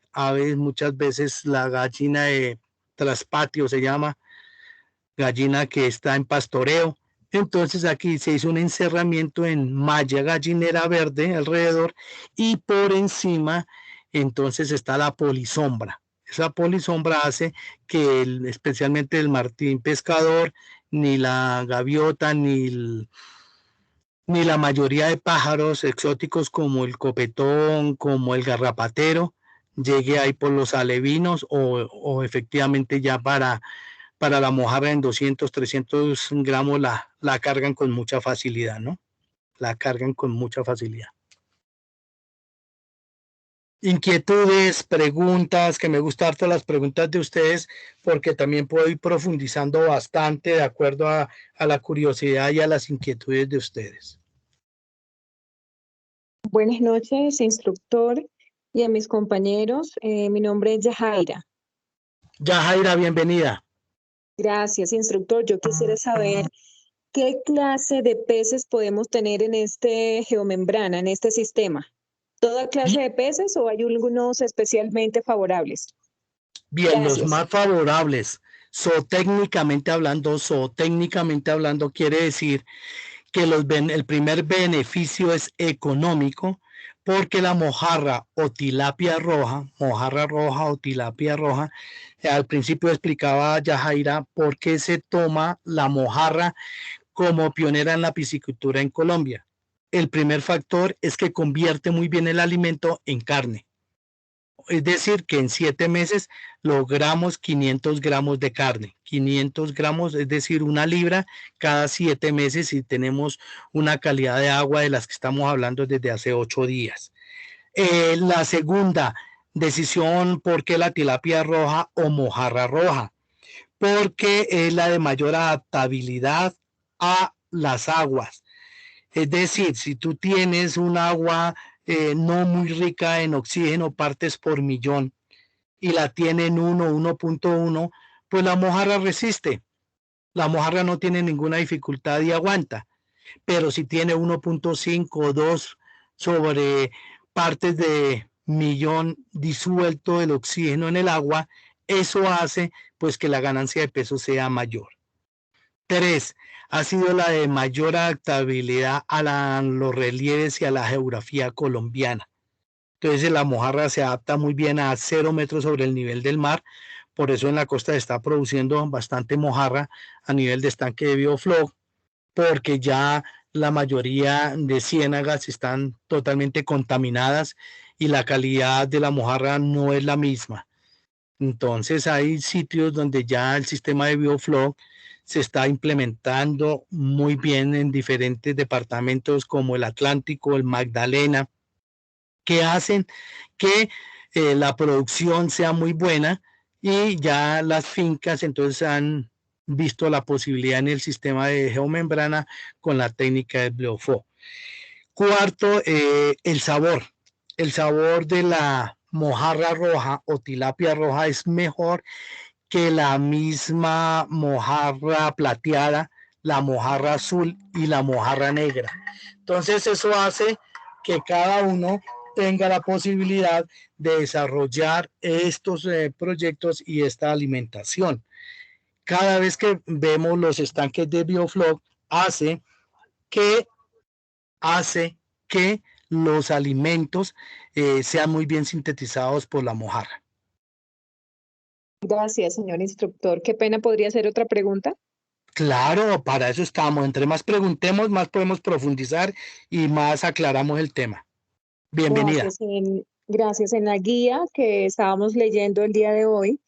muchas veces la gallina de traspatio se llama, gallina que está en pastoreo. Entonces aquí se hizo un encerramiento en malla gallinera verde alrededor y por encima entonces está la polisombra. Esa polisombra hace que especialmente el martín pescador, ni la gaviota, ni la mayoría de pájaros exóticos como el copetón, como el garrapatero, llegue ahí por los alevinos o efectivamente ya para la mojarra en 200, 300 gramos la cargan con mucha facilidad, ¿no? La cargan con mucha facilidad. inquietudes, preguntas, que me gustan harto las preguntas de ustedes, porque también puedo ir profundizando bastante de acuerdo a la curiosidad y a las inquietudes de ustedes. Buenas noches, instructor, y a mis compañeros. Mi nombre es Yajaira. Yajaira, bienvenida. Gracias, instructor. Yo quisiera saber qué clase de peces podemos tener en este geomembrana, en este sistema. ¿Toda clase de peces o hay algunos especialmente favorables? Bien, Gracias. los más favorables, zootécnicamente hablando, quiere decir que el primer beneficio es económico, porque la mojarra o tilapia roja, al principio explicaba Yajaira por qué se toma la mojarra como pionera en la piscicultura en Colombia. El primer factor es que convierte muy bien el alimento en carne. Es decir, que en 7 meses logramos 500 gramos de carne. 500 gramos, es decir, 1 libra cada 7 meses, y tenemos una calidad de agua de las que estamos hablando desde hace 8 días. La segunda decisión, ¿por qué la tilapia roja o mojarra roja? Porque es la de mayor adaptabilidad a las aguas. Es decir, si tú tienes un agua no muy rica en oxígeno, partes por millón, y la tiene en 1.1, pues la mojarra resiste. La mojarra no tiene ninguna dificultad y aguanta. Pero si tiene 1.5 o 2 sobre partes de millón disuelto el oxígeno en el agua, eso hace pues que la ganancia de peso sea mayor. 3, ha sido la de mayor adaptabilidad a los relieves y a la geografía colombiana. Entonces la mojarra se adapta muy bien a 0 metros sobre el nivel del mar, por eso en la costa se está produciendo bastante mojarra a nivel de estanque de biofloc, porque ya la mayoría de ciénagas están totalmente contaminadas y la calidad de la mojarra no es la misma. Entonces hay sitios donde ya el sistema de biofloc se está implementando muy bien en diferentes departamentos como el Atlántico, el Magdalena, que hacen que la producción sea muy buena, y ya las fincas entonces han visto la posibilidad en el sistema de geomembrana con la técnica de biofloc. Cuarto, el sabor. El sabor de la mojarra roja o tilapia roja es mejor que la misma mojarra plateada, la mojarra azul y la mojarra negra. Entonces eso hace que cada uno tenga la posibilidad de desarrollar estos proyectos y esta alimentación. Cada vez que vemos los estanques de biofloc, hace que los alimentos sean muy bien sintetizados por la mojarra. Gracias, señor instructor. Qué pena, ¿podría hacer otra pregunta? Claro, para eso estamos. Entre más preguntemos, más podemos profundizar y más aclaramos el tema. Bienvenida. Gracias. En la guía que estábamos leyendo el día de hoy,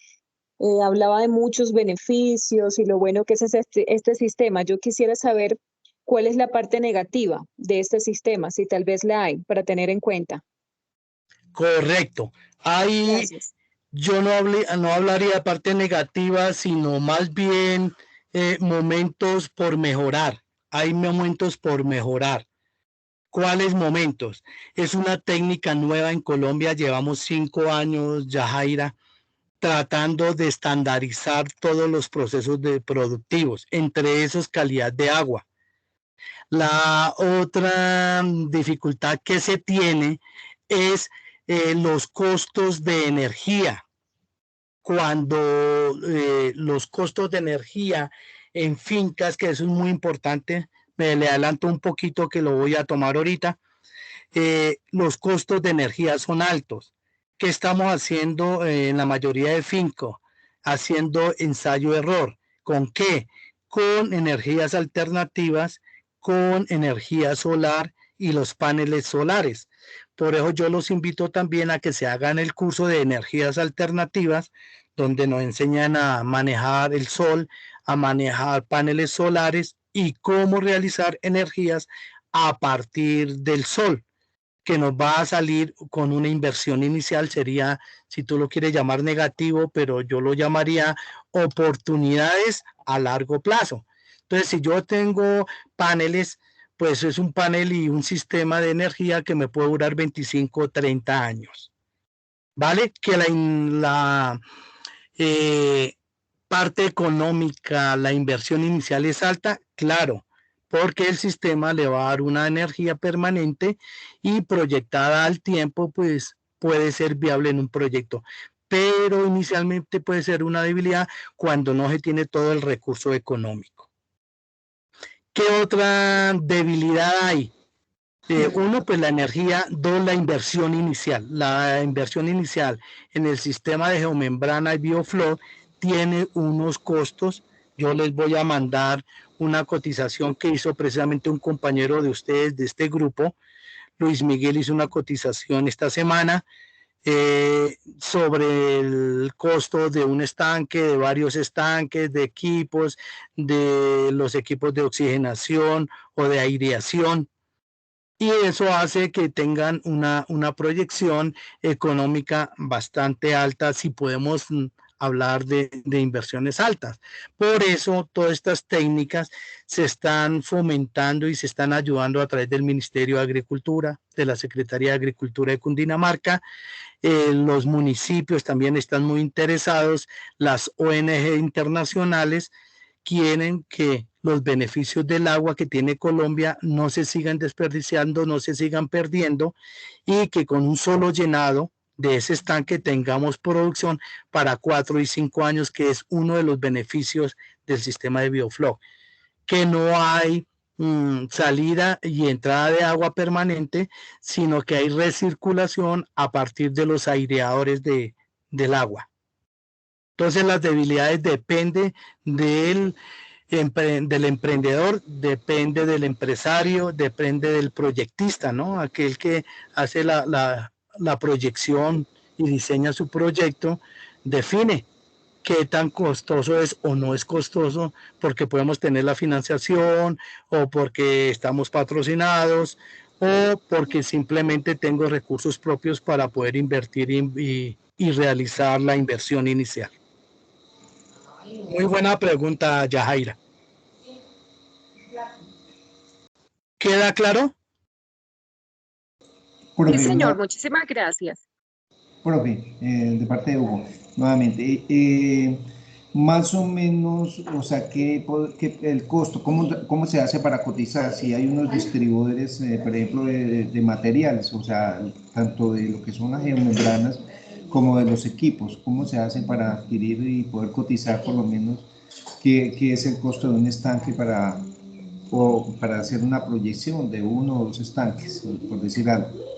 hablaba de muchos beneficios y lo bueno que es este sistema. Yo quisiera saber cuál es la parte negativa de este sistema, si tal vez la hay, para tener en cuenta. Correcto. Gracias. Yo no hablaría de parte negativa, sino más bien momentos por mejorar. Hay momentos por mejorar. ¿Cuáles momentos? Es una técnica nueva en Colombia. Llevamos 5 años, Yajaira, tratando de estandarizar todos los procesos productivos, entre esos calidad de agua. La otra dificultad que se tiene es los costos de energía. Cuando los costos de energía en fincas, que eso es muy importante, le adelanto un poquito que lo voy a tomar ahorita, los costos de energía son altos. ¿Qué estamos haciendo en la mayoría de fincas? Haciendo ensayo-error. ¿Con qué? Con energías alternativas, con energía solar y los paneles solares. Por eso yo los invito también a que se hagan el curso de energías alternativas, donde nos enseñan a manejar el sol, a manejar paneles solares y cómo realizar energías a partir del sol. que nos va a salir con una inversión inicial, sería, si tú lo quieres llamar negativo, pero yo lo llamaría oportunidades a largo plazo. Entonces, si yo tengo paneles, pues es un panel y un sistema de energía que me puede durar 25 o 30 años. ¿Vale? Que la parte económica, la inversión inicial es alta, claro, porque el sistema le va a dar una energía permanente y proyectada al tiempo, pues puede ser viable en un proyecto. Pero inicialmente puede ser una debilidad cuando no se tiene todo el recurso económico. ¿Qué otra debilidad hay? Uno, pues la energía. Dos, la inversión inicial. La inversión inicial en el sistema de geomembrana y bioflow tiene unos costos. Yo les voy a mandar una cotización que hizo precisamente un compañero de ustedes de este grupo. Luis Miguel hizo una cotización esta semana sobre el costo de un estanque, de varios estanques, de equipos, de los equipos de oxigenación o de aireación. Y eso hace que tengan una proyección económica bastante alta si podemos hablar de inversiones altas. Por eso todas estas técnicas se están fomentando y se están ayudando a través del Ministerio de Agricultura, de la Secretaría de Agricultura de Cundinamarca. Los municipios también están muy interesados, las ONG internacionales quieren que los beneficios del agua que tiene Colombia no se sigan desperdiciando, no se sigan perdiendo y que con un solo llenado de ese estanque tengamos producción para 4 y 5 años, que es uno de los beneficios del sistema de bioflow, que no hay salida y entrada de agua permanente, sino que hay recirculación a partir de los aireadores del agua. Entonces las debilidades dependen del emprendedor, depende del empresario, depende del proyectista, ¿no? Aquel que hace la proyección y diseña su proyecto, define qué tan costoso es o no es costoso, porque podemos tener la financiación o porque estamos patrocinados o porque simplemente tengo recursos propios para poder invertir y realizar la inversión inicial. Muy buena pregunta, Yajaira. ¿Queda claro? Sí, señor, muchísimas gracias. Profe, de parte de Hugo, nuevamente, más o menos, o sea, ¿qué el costo, cómo se hace para cotizar? Si hay unos distribuidores, por ejemplo, de materiales, o sea, tanto de lo que son las geomembranas como de los equipos, ¿cómo se hace para adquirir y poder cotizar por lo menos qué es el costo de un estanque para hacer una proyección de 1 o 2 estanques, por decir algo?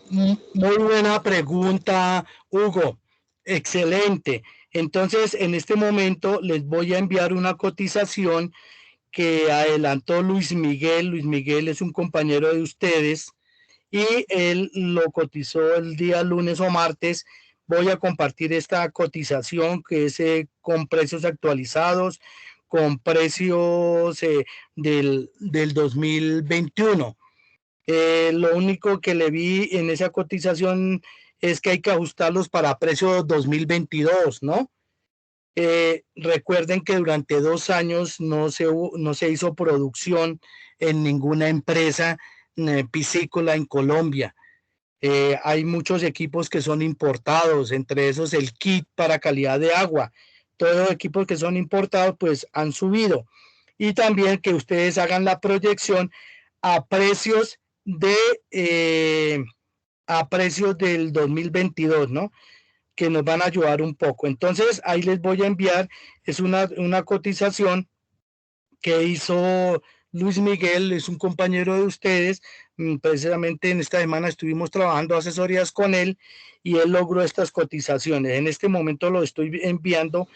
Muy buena pregunta, Hugo. Excelente. Entonces, en este momento les voy a enviar una cotización que adelantó Luis Miguel. Luis Miguel es un compañero de ustedes y él lo cotizó el día lunes o martes. Voy a compartir esta cotización que es con precios actualizados, con precios del 2021. Lo único que le vi en esa cotización es que hay que ajustarlos para precio 2022, ¿no? Recuerden que durante 2 años no se hizo producción en ninguna empresa piscícola en Colombia. Hay muchos equipos que son importados, entre esos el kit para calidad de agua. Todos los equipos que son importados pues han subido. Y también que ustedes hagan la proyección a precios del 2022, ¿no? Que nos van a ayudar un poco. Entonces, ahí les voy a enviar, es una cotización que hizo Luis Miguel, es un compañero de ustedes. Precisamente en esta semana estuvimos trabajando asesorías con él y él logró estas cotizaciones. En este momento lo estoy enviando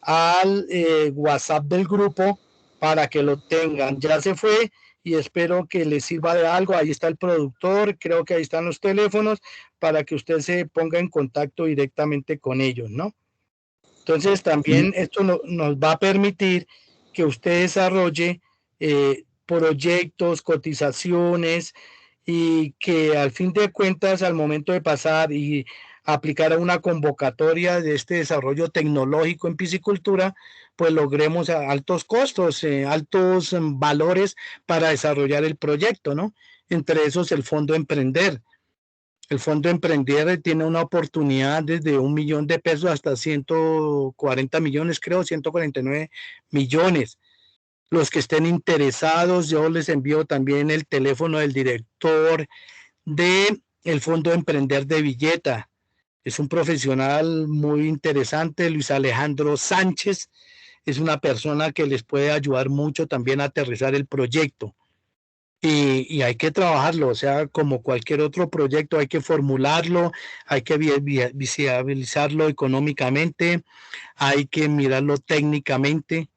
al WhatsApp del grupo para que lo tengan. Ya se fue y espero que les sirva de algo. Ahí está el productor, creo que ahí están los teléfonos para que usted se ponga en contacto directamente con ellos, ¿no? Entonces también esto nos va a permitir que usted desarrolle proyectos, cotizaciones y que al fin de cuentas, al momento de pasar y aplicar a una convocatoria de este desarrollo tecnológico en piscicultura, pues logremos altos costos, altos valores para desarrollar el proyecto, ¿no? Entre esos el Fondo Emprender. El Fondo Emprender tiene una oportunidad desde 1 millón de pesos hasta 140 millones, creo, 149 millones. Los que estén interesados, yo les envío también el teléfono del director del Fondo Emprender de Villeta. Es un profesional muy interesante, Luis Alejandro Sánchez. Es una persona que les puede ayudar mucho también a aterrizar el proyecto. Y hay que trabajarlo, o sea, como cualquier otro proyecto, hay que formularlo, hay que visibilizarlo económicamente, hay que mirarlo técnicamente,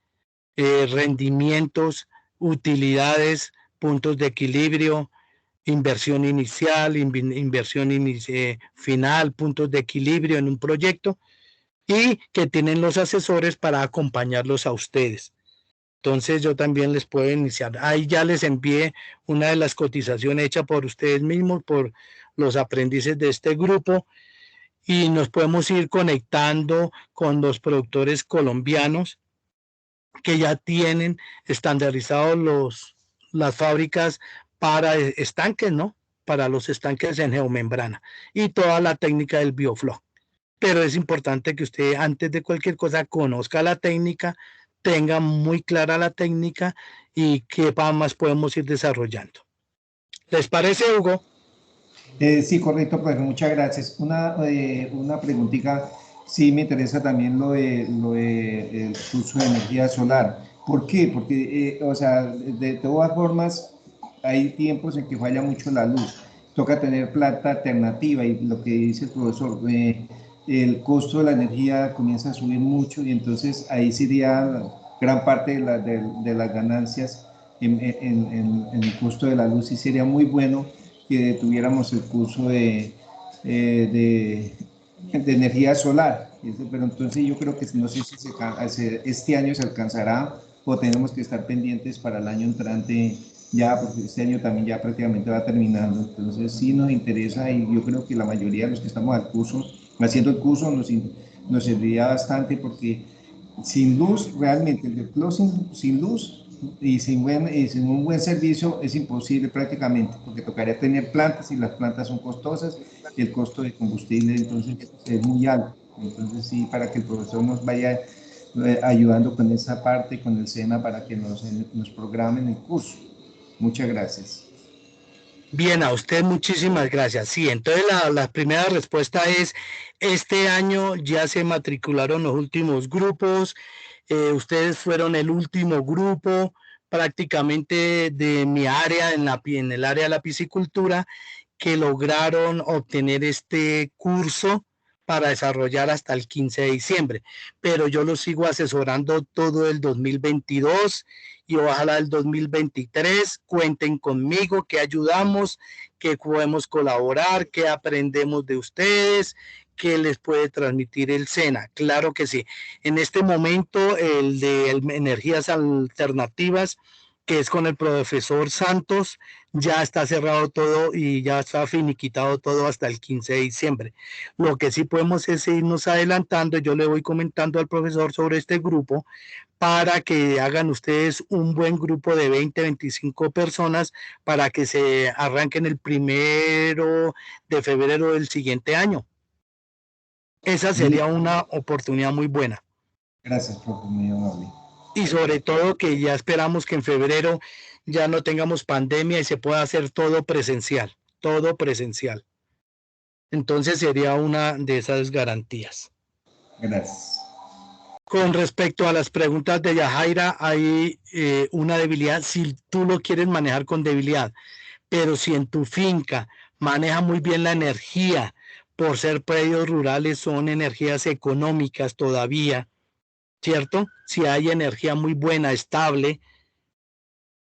rendimientos, utilidades, puntos de equilibrio, inversión inicial, inversión final, puntos de equilibrio en un proyecto, y que tienen los asesores para acompañarlos a ustedes. Entonces yo también les puedo iniciar. Ahí ya les envié una de las cotizaciones hechas por ustedes mismos, por los aprendices de este grupo, y nos podemos ir conectando con los productores colombianos que ya tienen estandarizados las fábricas para estanques, ¿no? Para los estanques en geomembrana y toda la técnica del bioflow. Pero es importante que usted antes de cualquier cosa conozca la técnica, tenga muy clara la técnica y qué más podemos ir desarrollando. ¿Les parece, Hugo? Sí, correcto, profe, muchas gracias. Una preguntita, sí me interesa también lo de el uso de energía solar. ¿Por qué? Porque, o sea, de todas formas, hay tiempos en que falla mucho la luz. Toca tener planta alternativa y lo que dice el profesor, el costo de la energía comienza a subir mucho y entonces ahí sería gran parte de las ganancias en el costo de la luz y sería muy bueno que tuviéramos el curso de energía solar. Pero entonces yo creo que no sé si este año se alcanzará o tenemos que estar pendientes para el año entrante ya, porque este año también ya prácticamente va terminando. Entonces sí nos interesa y yo creo que la mayoría de los que estamos al curso, haciendo el curso, nos serviría bastante porque sin luz, realmente el Bioflow sin luz y sin un buen servicio es imposible prácticamente, porque tocaría tener plantas y las plantas son costosas y el costo de combustible entonces es muy alto. Entonces sí, para que el profesor nos vaya ayudando con esa parte, con el SENA, para que nos programen el curso. Muchas gracias. Bien, a usted muchísimas gracias. Sí, entonces la primera respuesta es, este año ya se matricularon los últimos grupos, ustedes fueron el último grupo prácticamente de mi área, en el área de la piscicultura, que lograron obtener este curso para desarrollar hasta el 15 de diciembre. Pero yo los sigo asesorando todo el 2022 y ojalá el 2023 cuenten conmigo, que ayudamos, que podemos colaborar, que aprendemos de ustedes, que les puede transmitir el SENA. Claro que sí. En este momento, el de energías alternativas, que es con el profesor Santos, ya está cerrado todo y ya está finiquitado todo hasta el 15 de diciembre. Lo que sí podemos es irnos adelantando. Yo le voy comentando al profesor sobre este grupo para que hagan ustedes un buen grupo de 20, 25 personas para que se arranquen el 1 de febrero del siguiente año. Esa sería una oportunidad muy buena. Gracias, profe, muy amable. Y sobre todo que ya esperamos que en febrero ya no tengamos pandemia y se pueda hacer todo presencial, todo presencial. Entonces sería una de esas garantías. Gracias. Con respecto a las preguntas de Yajaira, hay una debilidad si tú lo quieres manejar con debilidad, pero si en tu finca maneja muy bien la energía, por ser predios rurales son energías económicas todavía, ¿cierto? Si hay energía muy buena, estable,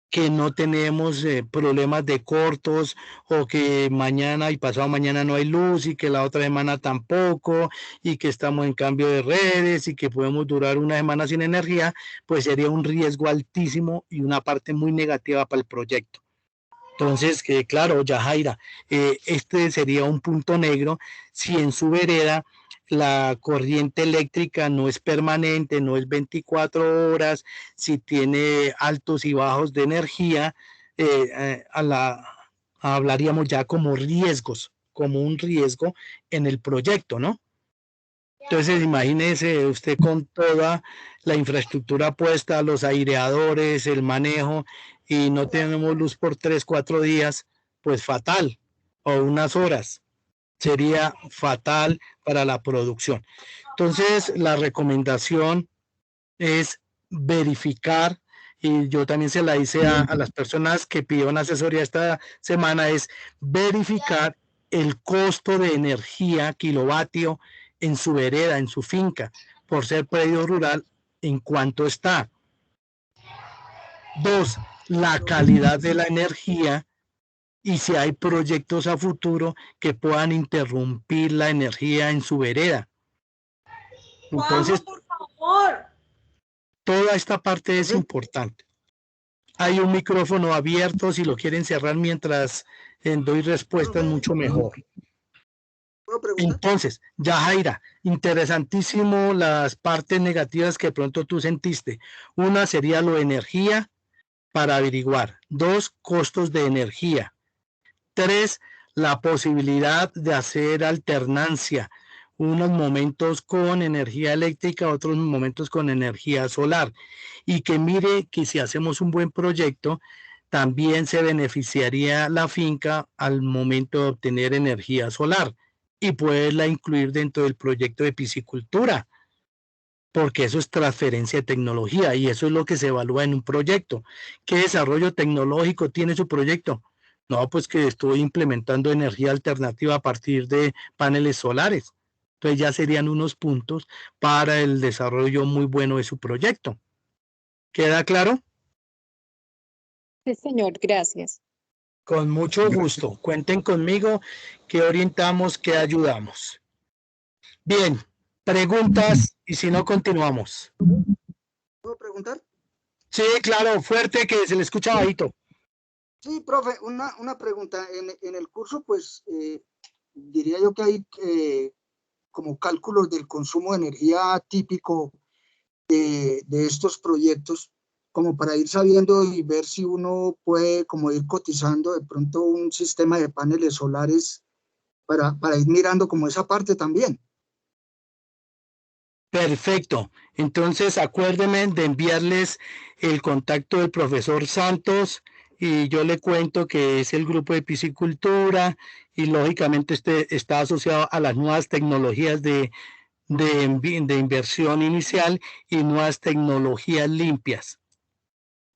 que no tenemos problemas de cortos o que mañana y pasado mañana no hay luz y que la otra semana tampoco y que estamos en cambio de redes y que podemos durar una semana sin energía, pues sería un riesgo altísimo y una parte muy negativa para el proyecto. Entonces, que claro, Yajaira, este sería un punto negro si en su vereda la corriente eléctrica no es permanente, no es 24 horas, si tiene altos y bajos de energía, hablaríamos ya como riesgos, como un riesgo en el proyecto, ¿no? Entonces, imagínese usted con toda la infraestructura puesta, los aireadores, el manejo, y no tenemos luz por 3, 4 días, pues fatal, o unas horas, sería fatal para la producción. Entonces, la recomendación es verificar, y yo también se la hice a las personas que pidieron asesoría esta semana, es verificar el costo de energía kilovatio en su vereda, en su finca, por ser predio rural, en cuánto está. 2, la calidad de la energía y si hay proyectos a futuro que puedan interrumpir la energía en su vereda. Entonces, por favor, toda esta parte es importante. Hay un micrófono abierto, si lo quieren cerrar mientras doy respuestas, mucho mejor. Entonces, Yajaira, interesantísimo las partes negativas que pronto tú sentiste. Una sería lo de energía para averiguar. 2, costos de energía. 3, la posibilidad de hacer alternancia. Unos momentos con energía eléctrica, otros momentos con energía solar. Y que mire que si hacemos un buen proyecto, también se beneficiaría la finca al momento de obtener energía solar y poderla incluir dentro del proyecto de piscicultura, porque eso es transferencia de tecnología y eso es lo que se evalúa en un proyecto. ¿Qué desarrollo tecnológico tiene su proyecto? No, pues que estoy implementando energía alternativa a partir de paneles solares. Entonces ya serían unos puntos para el desarrollo muy bueno de su proyecto. ¿Queda claro? Sí, señor, gracias. Con mucho gusto. Cuenten conmigo, que orientamos, que ayudamos. Bien, preguntas y si no, continuamos. ¿Puedo preguntar? Sí, claro, fuerte, que se le escucha bajito. Sí, profe, una pregunta. En el curso, pues, diría yo que hay como cálculos del consumo de energía típico de estos proyectos, como para ir sabiendo y ver si uno puede como ir cotizando de pronto un sistema de paneles solares para ir mirando como esa parte también. Perfecto. Entonces, acuérdenme de enviarles el contacto del profesor Santos y yo le cuento que es el grupo de piscicultura y lógicamente está asociado a las nuevas tecnologías de inversión inicial y nuevas tecnologías limpias.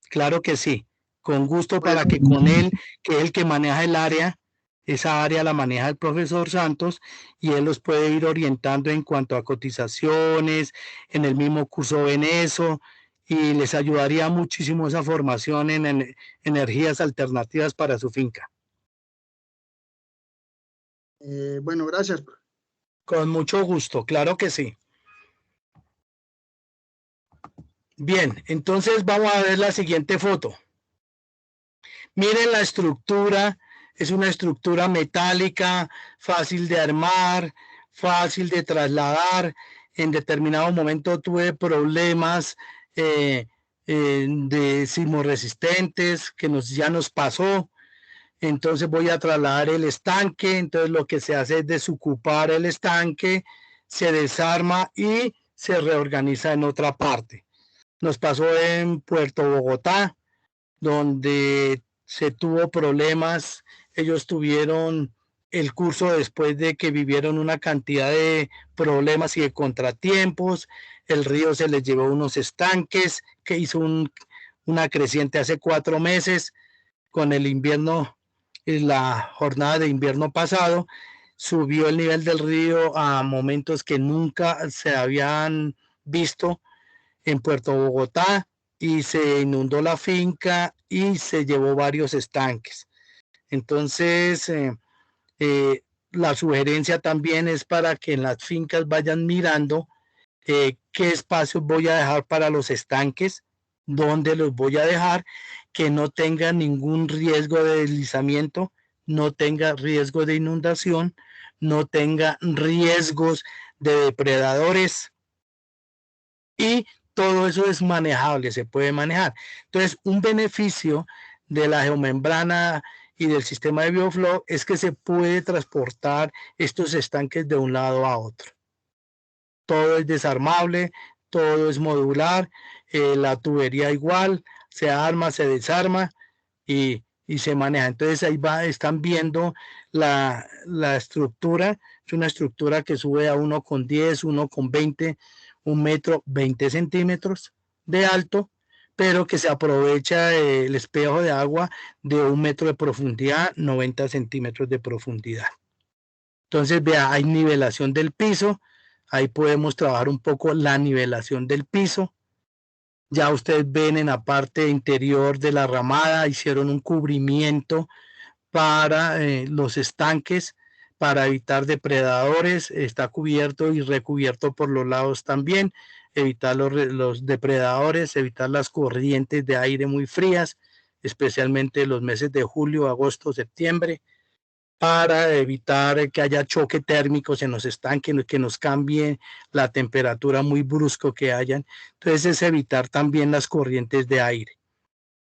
Claro que sí, con gusto para que con él, que es el que maneja el área, esa área la maneja el profesor Santos y él los puede ir orientando en cuanto a cotizaciones, en el mismo curso ven eso y les ayudaría muchísimo esa formación en energías alternativas para su finca. Bueno, gracias. Con mucho gusto, claro que sí. Bien, entonces vamos a ver la siguiente foto. Miren la estructura, es una estructura metálica, fácil de armar, fácil de trasladar. En determinado momento tuve problemas de sismorresistentes que ya nos pasó. Entonces voy a trasladar el estanque. Entonces lo que se hace es desocupar el estanque, se desarma y se reorganiza en otra parte. Nos pasó en Puerto Bogotá, donde se tuvo problemas. Ellos tuvieron el curso después de que vivieron una cantidad de problemas y de contratiempos. El río se les llevó unos estanques, que hizo una creciente hace 4 meses. Con el invierno, la jornada de invierno pasado, subió el nivel del río a momentos que nunca se habían visto en Puerto Bogotá y se inundó la finca y se llevó varios estanques. Entonces, la sugerencia también es para que en las fincas vayan mirando qué espacios voy a dejar para los estanques, dónde los voy a dejar, que no tenga ningún riesgo de deslizamiento, no tenga riesgo de inundación, no tenga riesgos de depredadores, y todo eso es manejable, se puede manejar. Entonces, un beneficio de la geomembrana y del sistema de BioFlow es que se puede transportar estos estanques de un lado a otro. Todo es desarmable, todo es modular, la tubería igual, se arma, se desarma y se maneja. Entonces ahí están viendo la estructura. Es una estructura que sube a 1,10, 1,20, 1 metro 20 centímetros de alto, pero que se aprovecha el espejo de agua de 1 metro de profundidad, 90 centímetros de profundidad. Entonces, vea, hay nivelación del piso. Ahí podemos trabajar un poco la nivelación del piso. Ya ustedes ven en la parte interior de la ramada, hicieron un cubrimiento para los estanques, para evitar depredadores. Está cubierto y recubierto por los lados también, evitar los depredadores, evitar las corrientes de aire muy frías, especialmente los meses de julio, agosto, septiembre, para evitar que haya choque térmicos en los estanques, que nos cambie la temperatura muy brusco que hayan. Entonces es evitar también las corrientes de aire.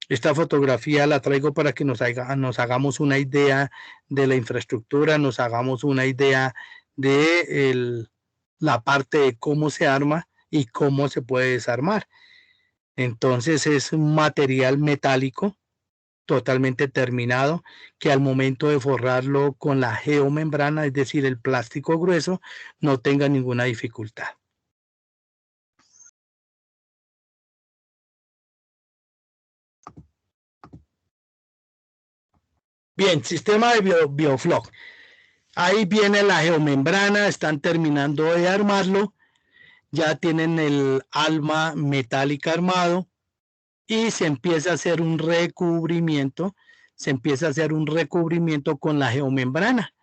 Esta fotografía la traigo para que nos hagamos una idea de la infraestructura, nos hagamos una idea de la parte de cómo se arma y cómo se puede desarmar. Entonces es un material metálico totalmente terminado, que al momento de forrarlo con la geomembrana, es decir, el plástico grueso, no tenga ninguna dificultad. Bien, sistema de BioFlow. Ahí viene la geomembrana, están terminando de armarlo, ya tienen el alma metálica armado y se empieza a hacer un recubrimiento, con la geomembrana.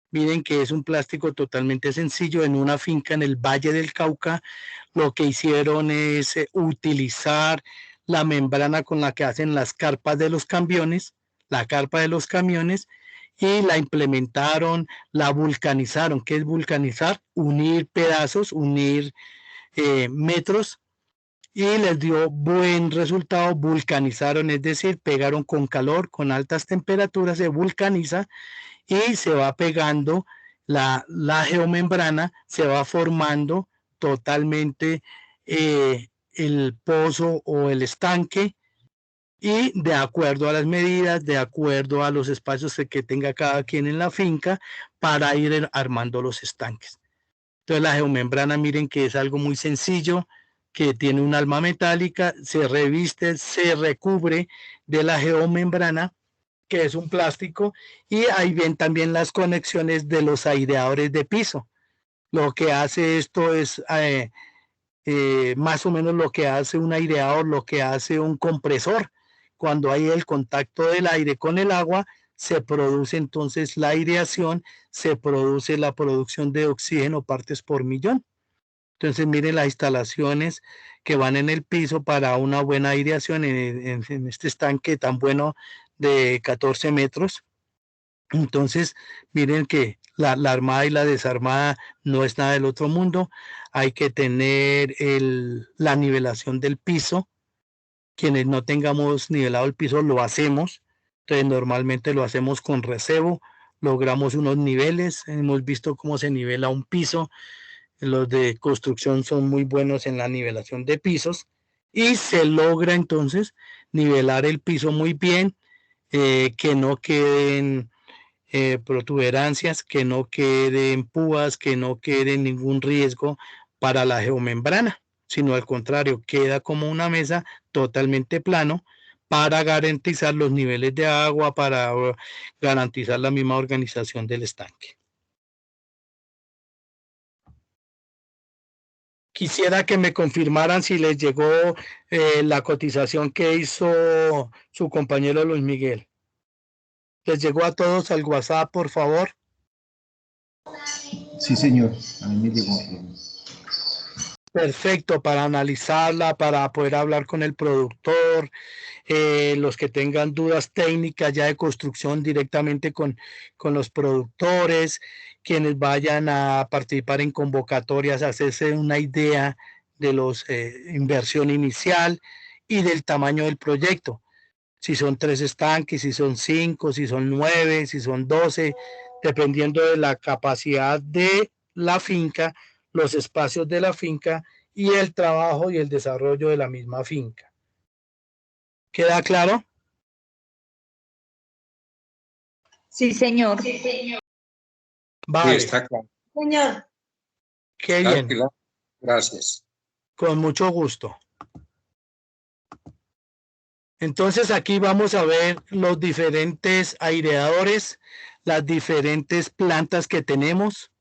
Miren que es un plástico totalmente sencillo. En una finca en el Valle del Cauca, lo que hicieron es utilizar la membrana con la que hacen las carpas de los camiones, la carpa de los camiones, y la implementaron, la vulcanizaron. ¿Qué es vulcanizar? Unir pedazos, unir metros, y les dio buen resultado. Vulcanizaron, es decir, pegaron con calor, con altas temperaturas, se vulcaniza y se va pegando la geomembrana, se va formando totalmente el pozo o el estanque, y de acuerdo a las medidas, de acuerdo a los espacios que tenga cada quien en la finca, para ir armando los estanques. Entonces la geomembrana, miren que es algo muy sencillo, que tiene un alma metálica, se reviste, se recubre de la geomembrana, que es un plástico, y ahí ven también las conexiones de los aireadores de piso. Lo que hace esto es más o menos lo que hace un aireador, lo que hace un compresor. Cuando hay el contacto del aire con el agua, se produce entonces la aireación, se produce la producción de oxígeno partes por millón. Entonces miren las instalaciones que van en el piso para una buena aireación en este estanque tan bueno de 14 metros. Entonces miren que la armada y la desarmada no es nada del otro mundo. Hay que tener la nivelación del piso. Quienes no tengamos nivelado el piso lo hacemos. Entonces normalmente lo hacemos con recebo. Logramos unos niveles. Hemos visto cómo se nivela un piso. Los de construcción son muy buenos en la nivelación de pisos, y se logra entonces nivelar el piso muy bien, que no queden protuberancias, que no queden púas, que no quede ningún riesgo para la geomembrana, sino al contrario, queda como una mesa totalmente plano, para garantizar los niveles de agua, para garantizar la misma organización del estanque. Quisiera que me confirmaran si les llegó la cotización que hizo su compañero Luis Miguel. ¿Les llegó a todos al WhatsApp, por favor? Sí, señor. A mí me llegó. Perfecto, para analizarla, para poder hablar con el productor, los que tengan dudas técnicas ya de construcción directamente con los productores, quienes vayan a participar en convocatorias, hacerse una idea de los inversión inicial y del tamaño del proyecto. Si son 3 estanques, si son 5, si son 9, si son 12, dependiendo de la capacidad de la finca, los espacios de la finca y el trabajo y el desarrollo de la misma finca. ¿Queda claro? Sí, señor. Vale. Sí, está claro. Señor. Qué Está bien. claro. Gracias. Con mucho gusto. Entonces aquí vamos a ver los diferentes aireadores, las diferentes plantas que tenemos.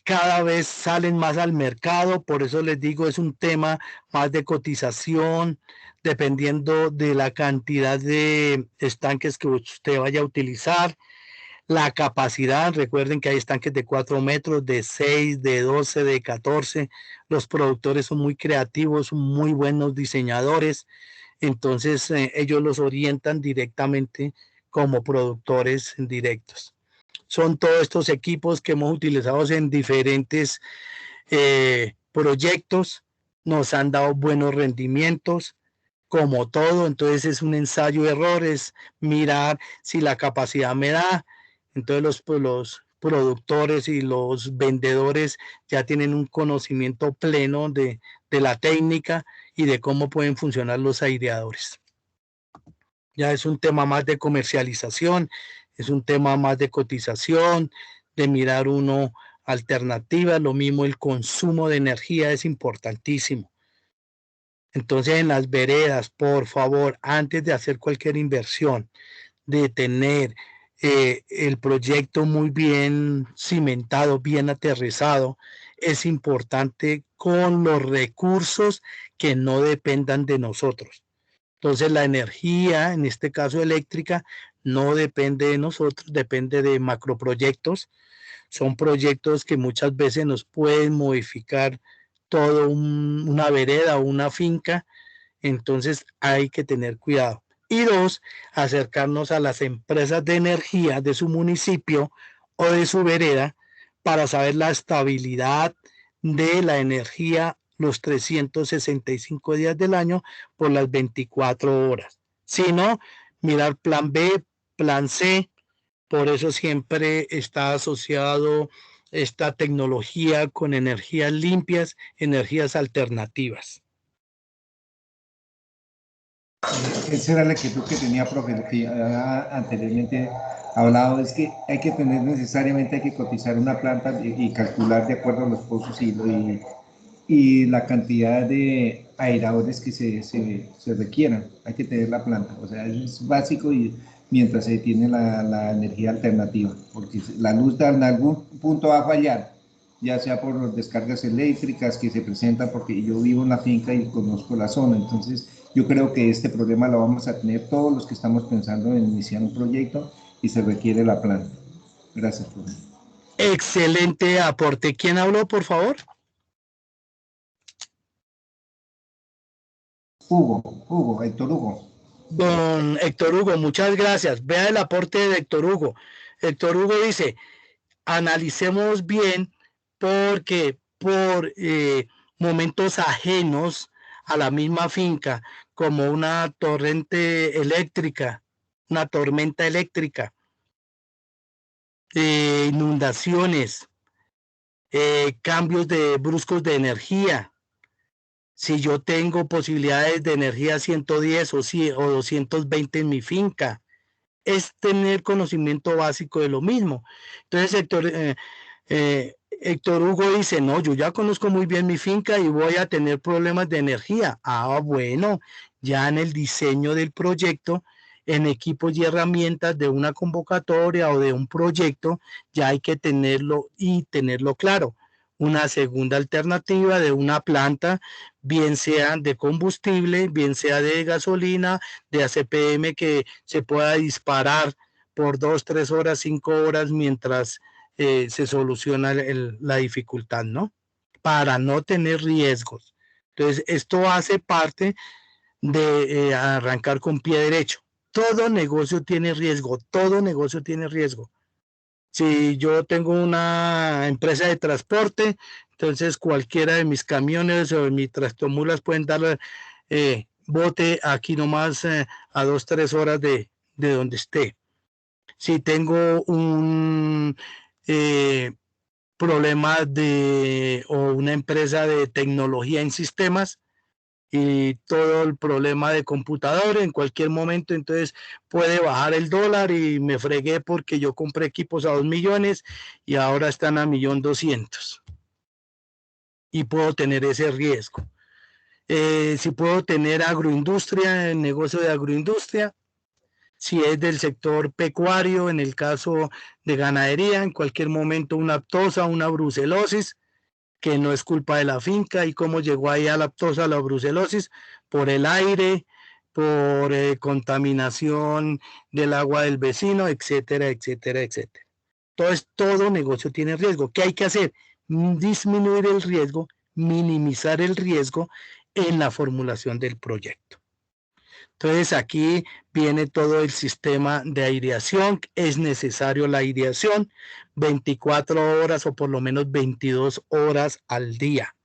Cada vez salen más al mercado, por eso les digo, es un tema más de cotización, dependiendo de la cantidad de estanques que usted vaya a utilizar. La capacidad, recuerden que hay estanques de 4 metros, de 6, de 12, de 14. Los productores son muy creativos, muy buenos diseñadores. Entonces ellos los orientan directamente como productores directos. Son todos estos equipos que hemos utilizado en diferentes proyectos, nos han dado buenos rendimientos, como todo. Entonces es un ensayo de errores, mirar si la capacidad me da. Entonces los productores y los vendedores ya tienen un conocimiento pleno de la técnica y de cómo pueden funcionar los aireadores. Ya es un tema más de comercialización, es un tema más de cotización, de mirar uno alternativas. Lo mismo el consumo de energía es importantísimo. Entonces en las veredas, por favor, antes de hacer cualquier inversión, de tener el proyecto muy bien cimentado, bien aterrizado, es importante con los recursos que no dependan de nosotros. Entonces la energía, en este caso eléctrica, no depende de nosotros, depende de macroproyectos. Son proyectos que muchas veces nos pueden modificar todo una vereda o una finca. Entonces hay que tener cuidado. Y dos, acercarnos a las empresas de energía de su municipio o de su vereda para saber la estabilidad de la energía los 365 días del año por las 24 horas. Si no, mirar plan B, plan C. Por eso siempre está asociado esta tecnología con energías limpias, energías alternativas. Esa era la actitud que tenía, profe, lo que anteriormente hablado, es que hay que tener necesariamente, hay que cotizar una planta y calcular de acuerdo a los pozos y la cantidad de airadores que se requieran. Hay que tener la planta, o sea, es básico y mientras se tiene la energía alternativa, porque la luz en algún punto va a fallar, ya sea por descargas eléctricas que se presentan, porque yo vivo en la finca y conozco la zona. Entonces yo creo que este problema lo vamos a tener todos los que estamos pensando en iniciar un proyecto y se requiere la planta. Gracias, profe. Excelente aporte. ¿Quién habló, por favor? Héctor Hugo. Don Héctor Hugo, muchas gracias. Vea el aporte de Héctor Hugo. Héctor Hugo dice, analicemos bien porque por momentos ajenos a la misma finca, como una torrente eléctrica, una tormenta eléctrica, inundaciones, cambios bruscos de energía. Si yo tengo posibilidades de energía 110 o 220 en mi finca, es tener conocimiento básico de lo mismo. Entonces, Héctor Hugo dice, no, yo ya conozco muy bien mi finca y voy a tener problemas de energía. Ah, bueno, ya en el diseño del proyecto, en equipos y herramientas de una convocatoria o de un proyecto, ya hay que tenerlo y tenerlo claro. Una segunda alternativa de una planta, bien sea de combustible, bien sea de gasolina, de ACPM, que se pueda disparar por 2, 3 horas, 5 horas mientras se soluciona la dificultad, ¿no? para no tener riesgos. Entonces, esto hace parte de arrancar con pie derecho. Todo negocio tiene riesgo, todo negocio tiene riesgo. Si yo tengo una empresa de transporte, entonces cualquiera de mis camiones o de mis tractomulas pueden darle bote aquí nomás a 2-3 horas de donde esté. Si tengo un problema o una empresa de tecnología en sistemas y todo el problema de computador en cualquier momento, entonces puede bajar el dólar y me fregué porque yo compré equipos a 2 millones y ahora están a 1.200.000 y puedo tener ese riesgo. Si puedo tener agroindustria, el negocio de agroindustria, si es del sector pecuario, en el caso de ganadería, en cualquier momento una aftosa, una brucelosis, que no es culpa de la finca. ¿Y cómo llegó ahí a la aftosa, la brucelosis? Por el aire, por contaminación del agua del vecino, etcétera, etcétera, etcétera. Entonces, todo negocio tiene riesgo. ¿Qué hay que hacer? Disminuir el riesgo, minimizar el riesgo en la formulación del proyecto. Entonces aquí viene todo el sistema de aireación. Es necesario la aireación 24 horas o por lo menos 22 horas al día.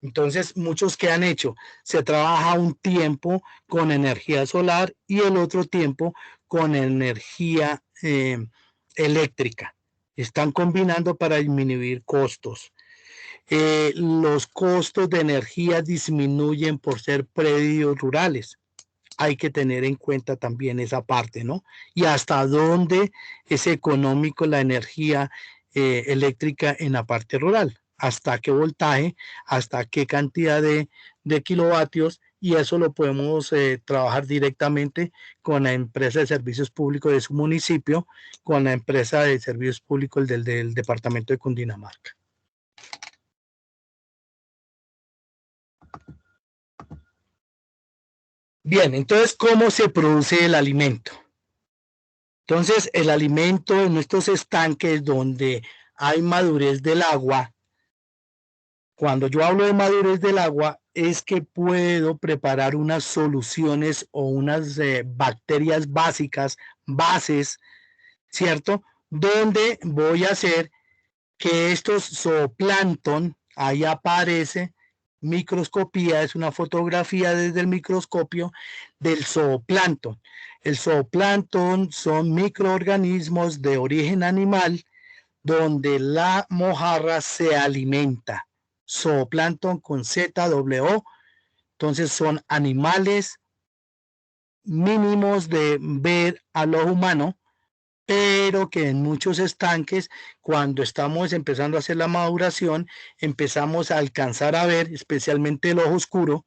Entonces, muchos que han hecho, se trabaja un tiempo con energía solar y el otro tiempo con energía eléctrica. Están combinando para disminuir costos. Los costos de energía disminuyen por ser predios rurales. Hay que tener en cuenta también esa parte, ¿no? Y hasta dónde es económico la energía eléctrica en la parte rural, hasta qué voltaje, hasta qué cantidad de kilovatios, y eso lo podemos trabajar directamente con la empresa de servicios públicos de su municipio, con la empresa de servicios públicos del departamento de Cundinamarca. Bien, entonces, ¿cómo se produce el alimento? Entonces, el alimento en estos estanques donde hay madurez del agua, cuando yo hablo de madurez del agua, es que puedo preparar unas soluciones o unas bacterias básicas, bases, ¿cierto? Donde voy a hacer que estos zooplancton, ahí aparece, microscopía, es una fotografía desde el microscopio del zooplancton. El zooplancton son microorganismos de origen animal donde la mojarra se alimenta. Zooplancton con ZWO, entonces son animales mínimos de ver al ojo humano, pero que en muchos estanques, cuando estamos empezando a hacer la maduración, empezamos a alcanzar a ver, especialmente el ojo oscuro,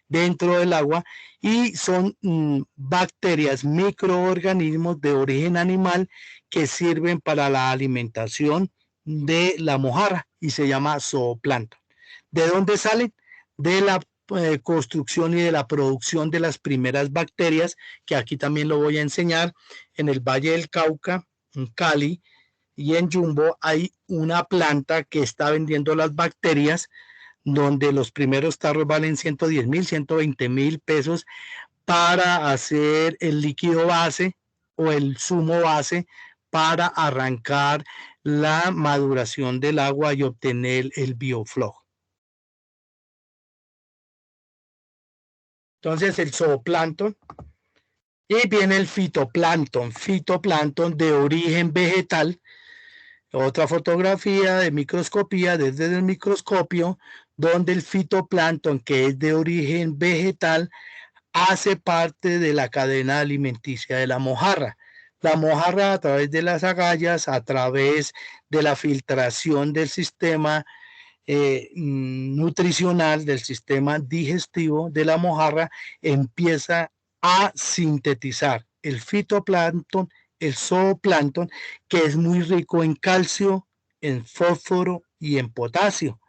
dentro del agua, y son bacterias, microorganismos de origen animal que sirven para la alimentación de la mojarra y se llama zooplancton. ¿De dónde salen? De la construcción y de la producción de las primeras bacterias, que aquí también lo voy a enseñar. En el Valle del Cauca, en Cali y en Jumbo hay una planta que está vendiendo las bacterias, donde los primeros tarros valen 110.000, 120.000 pesos para hacer el líquido base o el zumo base para arrancar la maduración del agua y obtener el bioflow. Entonces el zooplancton, y viene el fitoplancton de origen vegetal. Otra fotografía de microscopía desde el microscopio, donde el fitoplancton, que es de origen vegetal, hace parte de la cadena alimenticia de la mojarra. La mojarra, a través de las agallas, a través de la filtración del sistema nutricional, del sistema digestivo de la mojarra, empieza a sintetizar el fitoplancton, el zooplancton, que es muy rico en calcio, en fósforo y en potasio.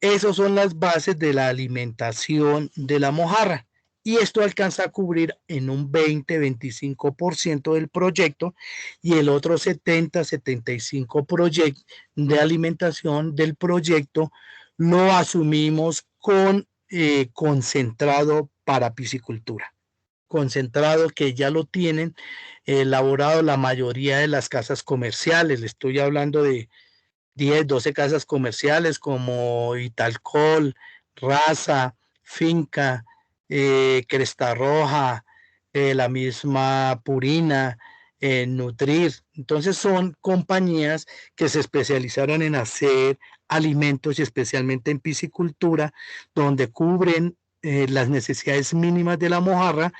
Esas son las bases de la alimentación de la mojarra. y esto alcanza a cubrir en un 20-25% del proyecto y el otro 70-75% de alimentación del proyecto lo asumimos con concentrado para piscicultura. Concentrado que ya lo tienen elaborado la mayoría de las casas comerciales. Le estoy hablando de 10, 12 casas comerciales como Italcol, Raza, Finca, Cresta Roja, la misma Purina, Nutrir. Entonces son compañías que se especializaron en hacer alimentos y especialmente en piscicultura, donde cubren las necesidades mínimas de la mojarra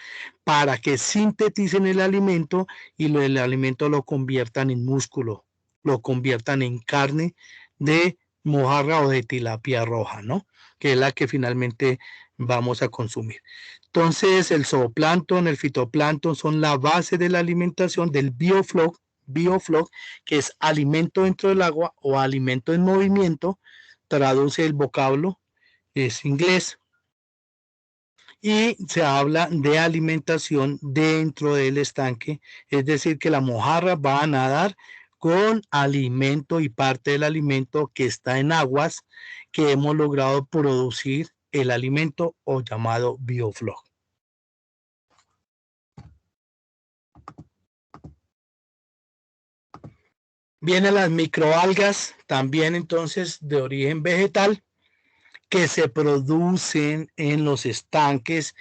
para que sinteticen el alimento y el alimento lo conviertan en músculo, lo conviertan en carne de mojarra o de tilapia roja, ¿no? Que es la que finalmente vamos a consumir. Entonces, el zooplancton, el fitoplancton son la base de la alimentación del bioflog, que es alimento dentro del agua o alimento en movimiento, traduce el vocablo, es inglés, y se habla de alimentación dentro del estanque, es decir, que la mojarra va a nadar con alimento y parte del alimento que está en aguas que hemos logrado producir el alimento o llamado bioflog. Vienen las microalgas, también entonces de origen vegetal, que se producen en los estanques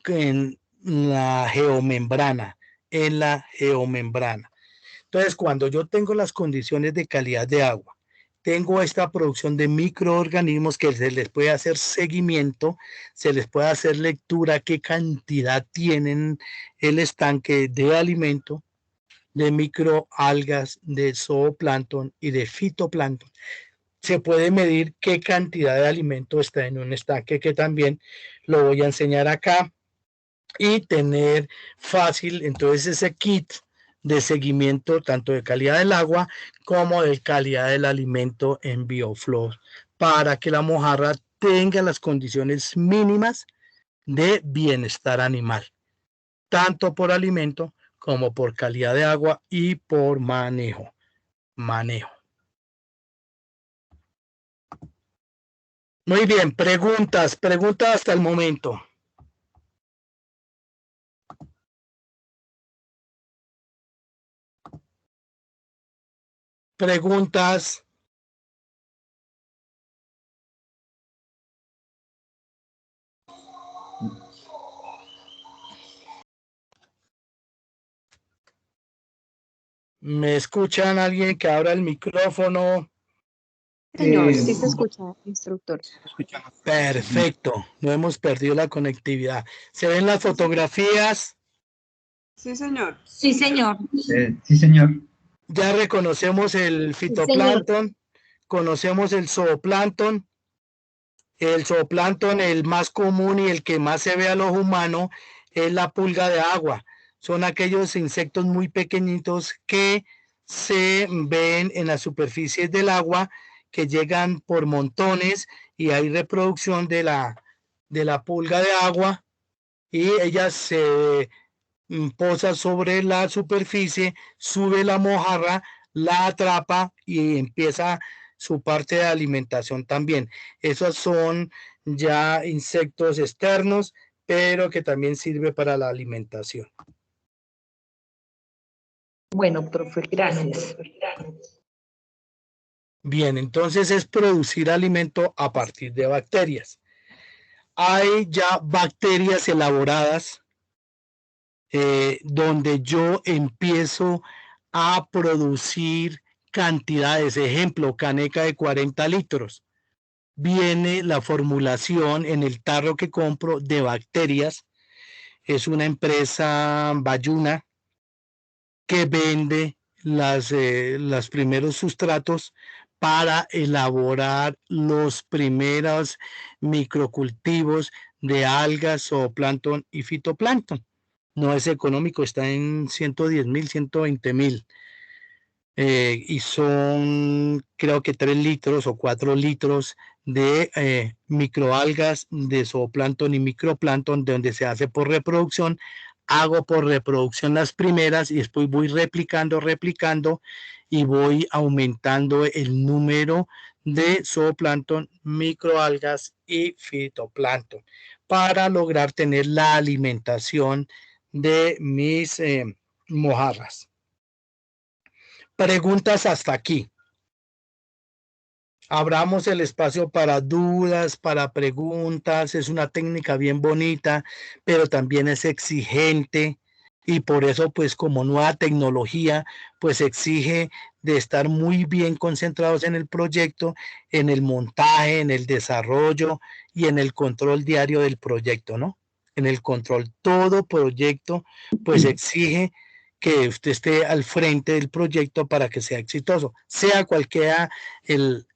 en la geomembrana, Entonces, cuando yo tengo las condiciones de calidad de agua, tengo esta producción de microorganismos que se les puede hacer seguimiento, se les puede hacer lectura qué cantidad tienen el estanque de alimento, de microalgas, de zooplancton y de fitoplancton. Se puede medir qué cantidad de alimento está en un estanque, que también lo voy a enseñar acá, y tener fácil entonces ese kit de seguimiento tanto de calidad del agua como de calidad del alimento en bioflor para que la mojarra tenga las condiciones mínimas de bienestar animal, tanto por alimento como por calidad de agua y por manejo. Muy bien, preguntas hasta el momento. Preguntas. ¿Me escuchan? ¿Alguien que abra el micrófono? Señor, sí se escucha, instructor. Perfecto, no hemos perdido la conectividad. ¿Se ven las fotografías? Sí, señor. Sí, señor. Sí, señor. Ya reconocemos el fitoplancton, conocemos el zooplancton. El zooplancton, el más común y el que más se ve a los humanos, es la pulga de agua. Son aquellos insectos muy pequeñitos que se ven en las superficies del agua, que llegan por montones y hay reproducción de la pulga de agua y ella se posa sobre la superficie, sube la mojarra, la atrapa y empieza su parte de alimentación también. Esos son ya insectos externos, pero que también sirve para la alimentación. Bueno, profe, gracias. Bien, entonces es producir alimento a partir de bacterias. Hay ya bacterias elaboradas donde yo empiezo a producir cantidades. Ejemplo, caneca de 40 litros. Viene la formulación en el tarro que compro de bacterias. Es una empresa bayuna que vende los primeros sustratos para elaborar los primeros microcultivos de algas, zooplancton y fitoplancton. No es económico, está en 110,000, 120,000. y son creo que 3 litros o 4 litros de microalgas, de zooplancton y microplancton, donde se hace por reproducción. Hago por reproducción las primeras y después voy replicando y voy aumentando el número de zooplancton, microalgas y fitoplancton para lograr tener la alimentación de mis mojarras. Preguntas hasta aquí. Abramos el espacio para dudas, para preguntas. Es una técnica bien bonita, pero también es exigente y por eso, pues como nueva tecnología, pues exige de estar muy bien concentrados en el proyecto, en el montaje, en el desarrollo y en el control diario del proyecto, ¿no? En el control. Todo proyecto, pues exige que usted esté al frente del proyecto para que sea exitoso, sea cualquiera el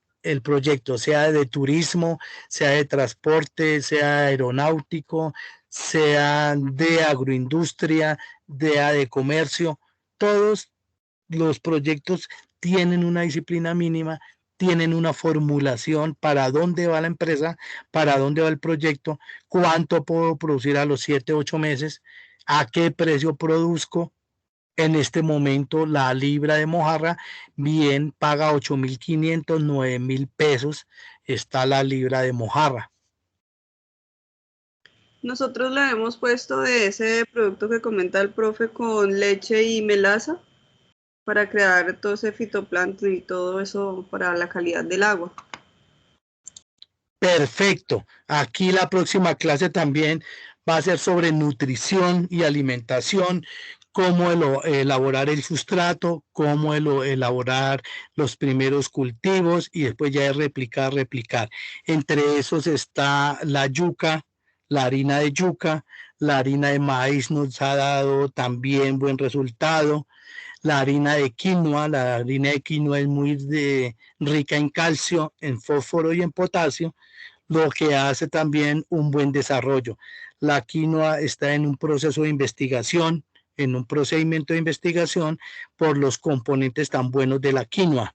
proyecto, sea de turismo, sea de transporte, sea aeronáutico, sea de agroindustria, de comercio. Todos los proyectos tienen una disciplina mínima, tienen una formulación para dónde va la empresa, para dónde va el proyecto, cuánto puedo producir a los 7, 8 meses, a qué precio produzco. En este momento la libra de mojarra bien paga 8.500, 9.000 pesos está la libra de mojarra. Nosotros le hemos puesto de ese producto que comenta el profe con leche y melaza para crear todo ese fitoplancton y todo eso para la calidad del agua. Perfecto. Aquí la próxima clase también va a ser sobre nutrición y alimentación, cómo elaborar el sustrato, cómo elaborar los primeros cultivos y después ya es replicar. Entre esos está la yuca, la harina de yuca, la harina de maíz nos ha dado también buen resultado. La harina de quinoa es muy rica en calcio, en fósforo y en potasio, lo que hace también un buen desarrollo. La quinoa está en un proceso de investigación, en un procedimiento de investigación por los componentes tan buenos de la quinoa.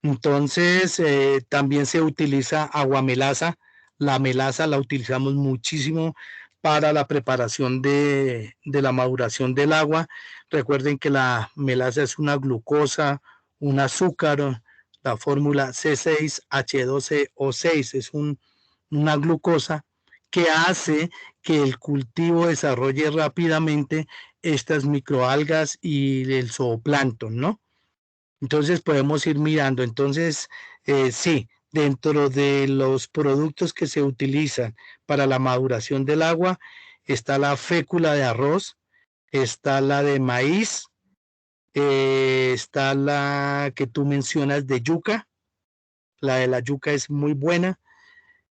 Entonces, también se utiliza aguamelaza. La melaza la utilizamos muchísimo para la preparación de la maduración del agua. Recuerden que la melaza es una glucosa, un azúcar, la fórmula C6H12O6 es una glucosa que hace que el cultivo desarrolle rápidamente estas microalgas y el zooplancton, ¿no? Entonces podemos ir mirando. Entonces, sí, dentro de los productos que se utilizan para la maduración del agua está la fécula de arroz, está la de maíz, está la que tú mencionas de yuca. La de la yuca es muy buena.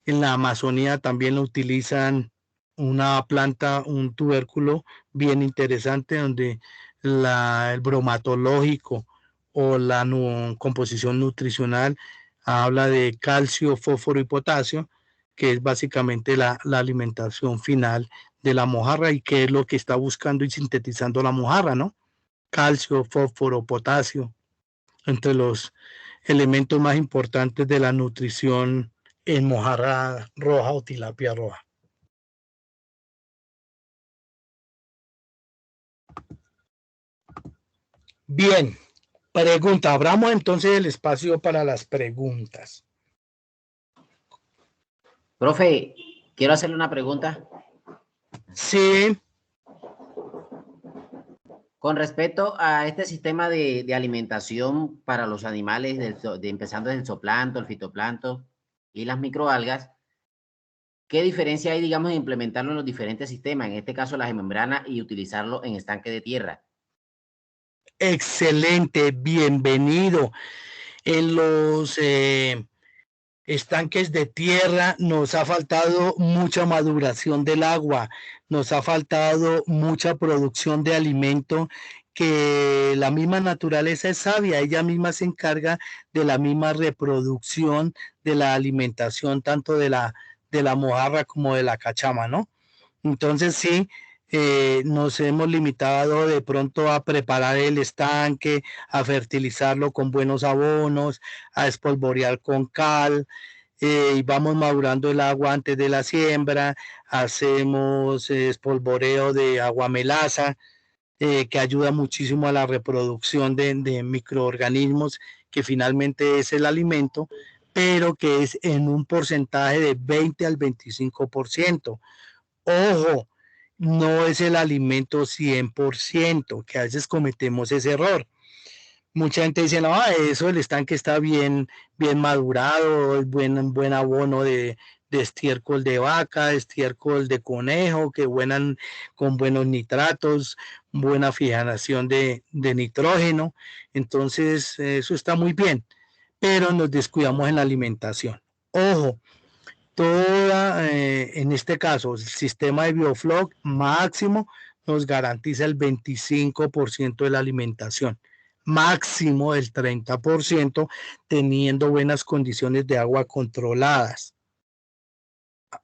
En la Amazonía también lo utilizan una planta, un tubérculo bien interesante donde el bromatológico o la composición nutricional habla de calcio, fósforo y potasio, que es básicamente la alimentación final de la mojarra y que es lo que está buscando y sintetizando la mojarra, ¿no? Calcio, fósforo, potasio, entre los elementos más importantes de la nutrición en mojarra roja o tilapia roja. Bien, pregunta. Abramos entonces el espacio para las preguntas. Profe, quiero hacerle una pregunta. Sí. Con respecto a este sistema de alimentación para los animales, empezando desde el zooplancton, el fitoplancton y las microalgas, ¿qué diferencia hay, digamos, en implementarlo en los diferentes sistemas? En este caso, la gemembrana y utilizarlo en estanque de tierra. Excelente, bienvenido. En los estanques de tierra nos ha faltado mucha maduración del agua, nos ha faltado mucha producción de alimento, que la misma naturaleza es sabia, ella misma se encarga de la misma reproducción de la alimentación tanto de la mojarra como de la cachama, ¿no? Entonces sí, nos hemos limitado de pronto a preparar el estanque, a fertilizarlo con buenos abonos, a espolvorear con cal, y vamos madurando el agua antes de la siembra, hacemos espolvoreo de aguamelaza, que ayuda muchísimo a la reproducción de microorganismos, que finalmente es el alimento, pero que es en un porcentaje de 20 al 25%. Ojo, no es el alimento 100%, que a veces cometemos ese error. Mucha gente dice, no, eso el estanque está bien madurado, es buen abono de estiércol de vaca, estiércol de conejo, con buenos nitratos, buena fijación de nitrógeno. Entonces, eso está muy bien, pero nos descuidamos en la alimentación. Ojo, en este caso, el sistema de Biofloc máximo nos garantiza el 25% de la alimentación, máximo el 30%, teniendo buenas condiciones de agua controladas,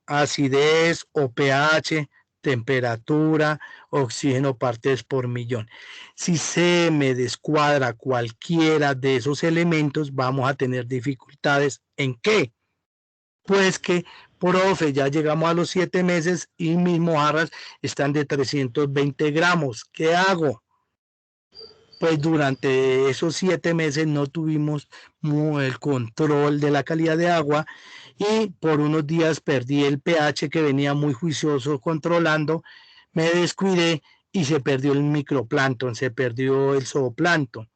acidez o pH, temperatura, oxígeno partes por millón. Si se me descuadra cualquiera de esos elementos, vamos a tener dificultades. ¿En qué? Pues que, profe, ya llegamos a los 7 meses y mis mojarras están de 320 gramos. ¿Qué hago? Pues durante esos 7 meses no tuvimos el control de la calidad de agua y por unos días perdí el pH que venía muy juicioso controlando, me descuidé y se perdió el microplancton, se perdió el zooplancton.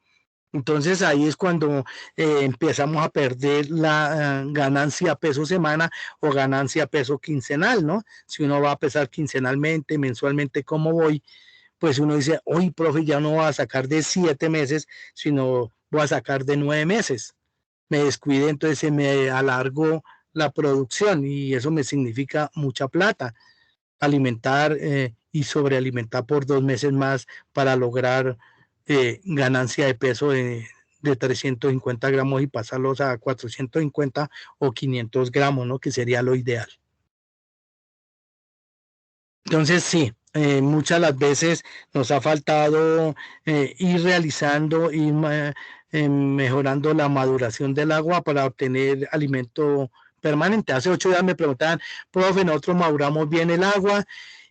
Entonces ahí es cuando empezamos a perder la ganancia peso semana o ganancia peso quincenal, ¿no? Si uno va a pesar quincenalmente, mensualmente, ¿cómo voy? Pues uno dice, hoy, profe, ya no voy a sacar de 7 meses, sino voy a sacar de 9 meses. Me descuide, entonces se me alargó la producción y eso me significa mucha plata. Alimentar y sobrealimentar por 2 meses más para lograr ganancia de peso de 350 gramos y pasarlos a 450 o 500 gramos, ¿no? Que sería lo ideal. Entonces, sí, muchas las veces nos ha faltado ir realizando y mejorando la maduración del agua para obtener alimento permanente. Hace 8 días me preguntaban, profe, nosotros maduramos bien el agua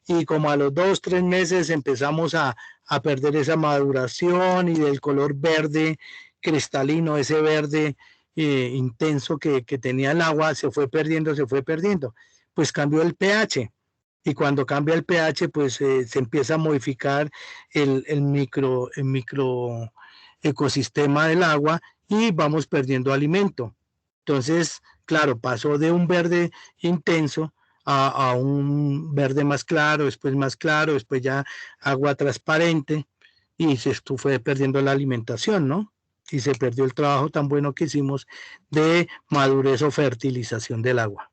y como a los 2, 3 meses empezamos a perder esa maduración y del color verde cristalino, ese verde intenso que tenía el agua, se fue perdiendo, pues cambió el pH. Y cuando cambia el pH, pues se empieza a modificar el micro ecosistema del agua y vamos perdiendo alimento. Entonces, claro, pasó de un verde intenso a un verde más claro, después ya agua transparente y se fue perdiendo la alimentación, ¿no? Y se perdió el trabajo tan bueno que hicimos de madurez o fertilización del agua.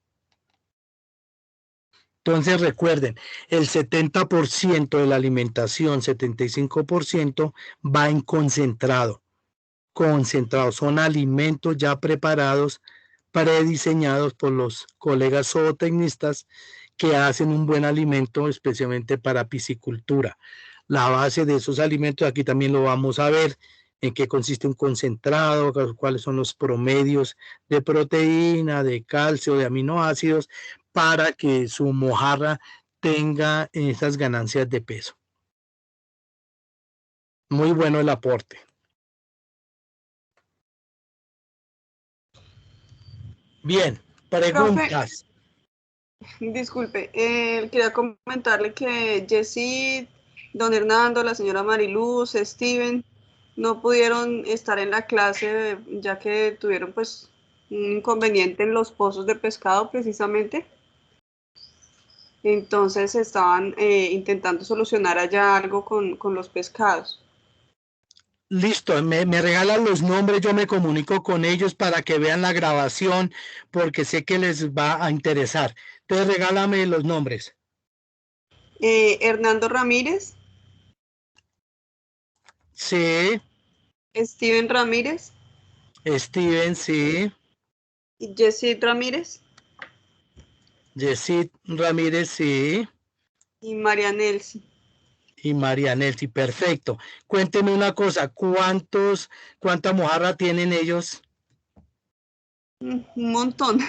Entonces recuerden, el 70% de la alimentación, 75% va en concentrado. Son alimentos ya preparados, prediseñados por los colegas zootecnistas que hacen un buen alimento especialmente para piscicultura. La base de esos alimentos, aquí también lo vamos a ver, en qué consiste un concentrado, cuáles son los promedios de proteína, de calcio, de aminoácidos, para que su mojarra tenga esas ganancias de peso. Muy bueno el aporte. Bien, preguntas. Profe, disculpe, quería comentarle que Jessy, don Hernando, la señora Mariluz, Steven, no pudieron estar en la clase ya que tuvieron pues un inconveniente en los pozos de pescado precisamente. Entonces estaban intentando solucionar allá algo con los pescados. Listo, me regalan los nombres, yo me comunico con ellos para que vean la grabación, porque sé que les va a interesar. Entonces regálame los nombres. Hernando Ramírez. Sí. Steven Ramírez. Steven, sí. Y Jessy Ramírez. Jessy Ramírez, sí. Y María Nelsi. y María Nelsi, perfecto. Cuénteme una cosa, ¿cuánta mojarra tienen ellos? Un montón,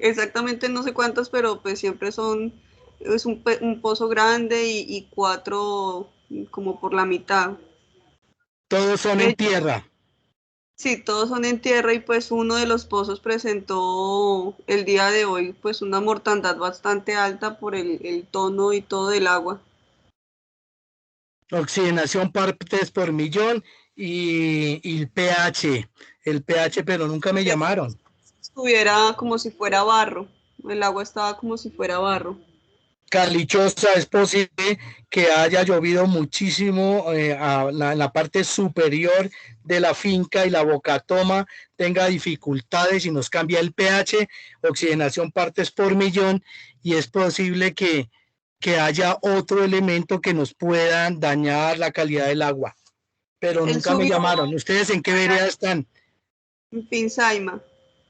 exactamente no sé cuántas, pero pues siempre es un pozo grande y 4 como por la mitad. Todos son en tierra. Sí, todos son en tierra y pues uno de los pozos presentó el día de hoy pues una mortandad bastante alta por el tono y todo del agua. Oxigenación partes por millón y el pH, pero nunca me llamaron. Estuviera como si fuera barro, el agua estaba como si fuera barro. Carlichosa, es posible que haya llovido muchísimo en la parte superior de la finca y la bocatoma tenga dificultades y nos cambia el pH, oxigenación partes por millón, y es posible que haya otro elemento que nos pueda dañar la calidad del agua. Pero nunca me llamaron. ¿Ustedes en qué vereda están? En Pinzaima.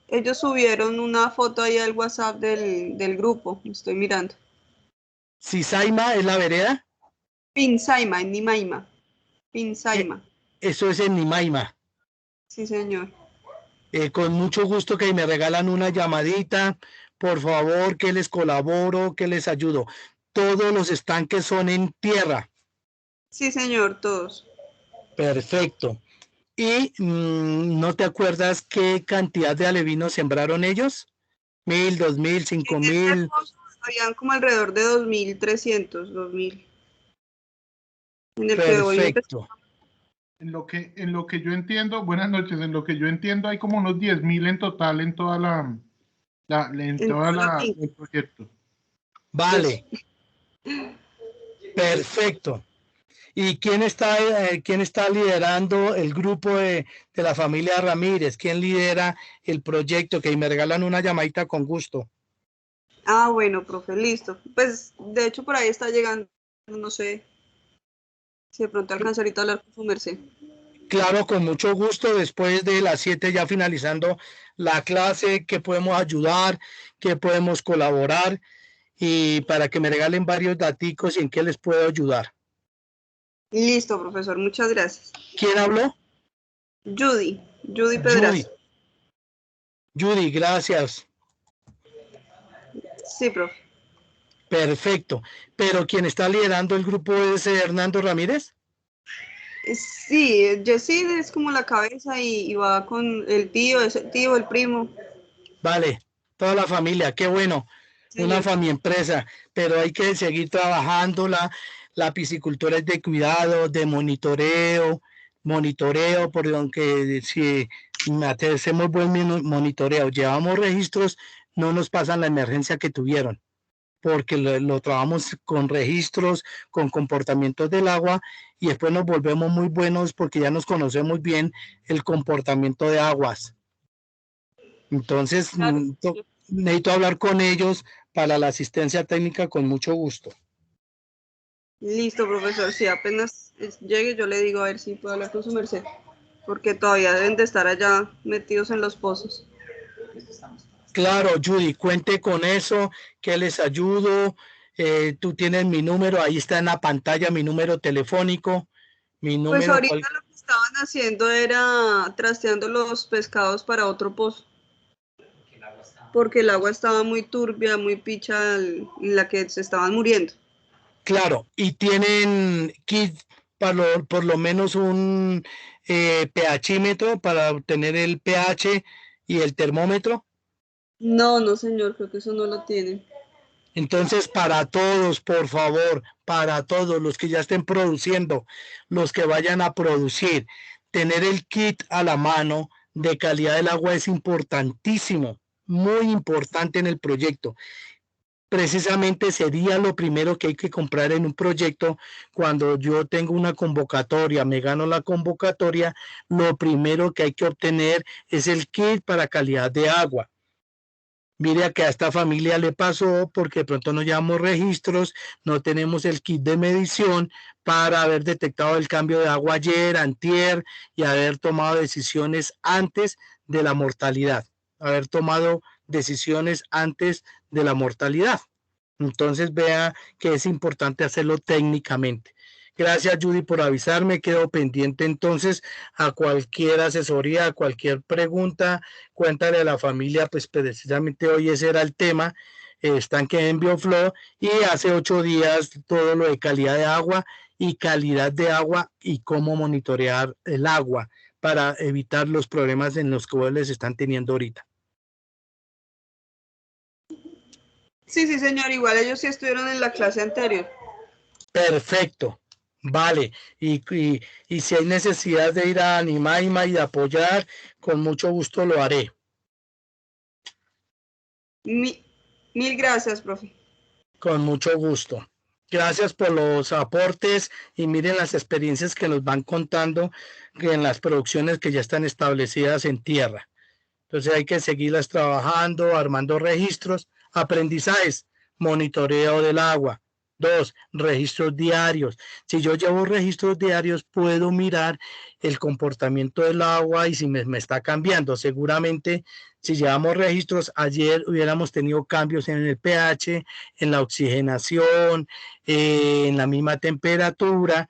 Ellos subieron una foto ahí al WhatsApp del grupo, estoy mirando. ¿Cisaima es la vereda? Pinzaima, en Nimaima. Pinzaima. Eso es en Nimaima. Sí, señor. Con mucho gusto que me regalan una llamadita, por favor, que les colaboro, que les ayudo. Todos los estanques son en tierra. Sí, señor, todos. Perfecto. ¿Y no te acuerdas qué cantidad de alevinos sembraron ellos? 1.000, 2.000, 5.000. Habían como alrededor de 2.300, 2.000. En el que hoy Perfecto. En lo que yo entiendo, buenas noches, en lo que yo entiendo hay como unos 10.000 en total en toda el proyecto. Vale. Perfecto. ¿Y quién está liderando el grupo de la familia Ramírez? ¿Quién lidera el proyecto? Que me regalan una llamadita con gusto. Ah, bueno, profe, listo. Pues de hecho por ahí está llegando, no sé si de pronto alcanza ahorita a hablar con su merced. Claro, con mucho gusto. Después de las 7 ya finalizando la clase, ¿qué podemos ayudar? ¿Qué podemos colaborar? Y para que me regalen varios daticos y en qué les puedo ayudar. Listo, profesor, muchas gracias. ¿Quién habló? Judy Pedraza. Judy, gracias. Sí, profe. Perfecto. ¿Pero quién está liderando el grupo es Hernando Ramírez? Sí, Yesid es como la cabeza y va con el tío, el primo. Vale, toda la familia, qué bueno. Señor. Una familia empresa, pero hay que seguir trabajando. La piscicultura es de cuidado, de monitoreo, porque aunque si hacemos buen monitoreo, llevamos registros, no nos pasan la emergencia que tuvieron, porque lo trabajamos con registros, con comportamientos del agua, y después nos volvemos muy buenos porque ya nos conocemos bien el comportamiento de aguas. Entonces, Claro. necesito hablar con ellos para la asistencia técnica con mucho gusto. Listo, profesor. Si apenas llegue, yo le digo a ver si puedo hablar con su merced, porque todavía deben de estar allá metidos en los pozos. Claro, Judy, cuente con eso, que les ayudo. Tú tienes mi número, ahí está en la pantalla mi número telefónico, mi número. Pues ahorita lo que estaban haciendo era trasteando los pescados para otro pozo, porque el agua estaba muy turbia, muy picha, en la que se estaban muriendo. Claro, y tienen kit por lo menos un pHímetro para obtener el pH y el termómetro. No, señor, creo que eso no lo tienen. Entonces, para todos, por favor, para todos los que ya estén produciendo, los que vayan a producir, tener el kit a la mano de calidad del agua es importantísimo, muy importante en el proyecto. Precisamente sería lo primero que hay que comprar en un proyecto. Cuando yo tengo una convocatoria, me gano la convocatoria, lo primero que hay que obtener es el kit para calidad de agua. Mire que a esta familia le pasó porque de pronto no llevamos registros, no tenemos el kit de medición para haber detectado el cambio de agua ayer, antier, y haber tomado decisiones antes de la mortalidad, Entonces vea que es importante hacerlo técnicamente. Gracias, Judy, por avisarme. Quedo pendiente entonces a cualquier asesoría, a cualquier pregunta. Cuéntale a la familia, pues precisamente hoy ese era el tema, estanque en Bioflow, y hace 8 días todo lo de calidad de agua y calidad de agua y cómo monitorear el agua para evitar los problemas en los que les están teniendo ahorita. Sí, sí, señor, igual ellos sí estuvieron en la clase anterior. Perfecto, vale. Y si hay necesidad de ir a Animaima y de apoyar, con mucho gusto lo haré. Mil gracias, profe. Con mucho gusto. Gracias por los aportes y miren las experiencias que nos van contando en las producciones que ya están establecidas en tierra. Entonces hay que seguirlas trabajando, armando registros, aprendizajes, monitoreo del agua. 2, registros diarios. Si yo llevo registros diarios, puedo mirar el comportamiento del agua y si me está cambiando. Seguramente, si llevamos registros, ayer hubiéramos tenido cambios en el pH, en la oxigenación, en la misma temperatura,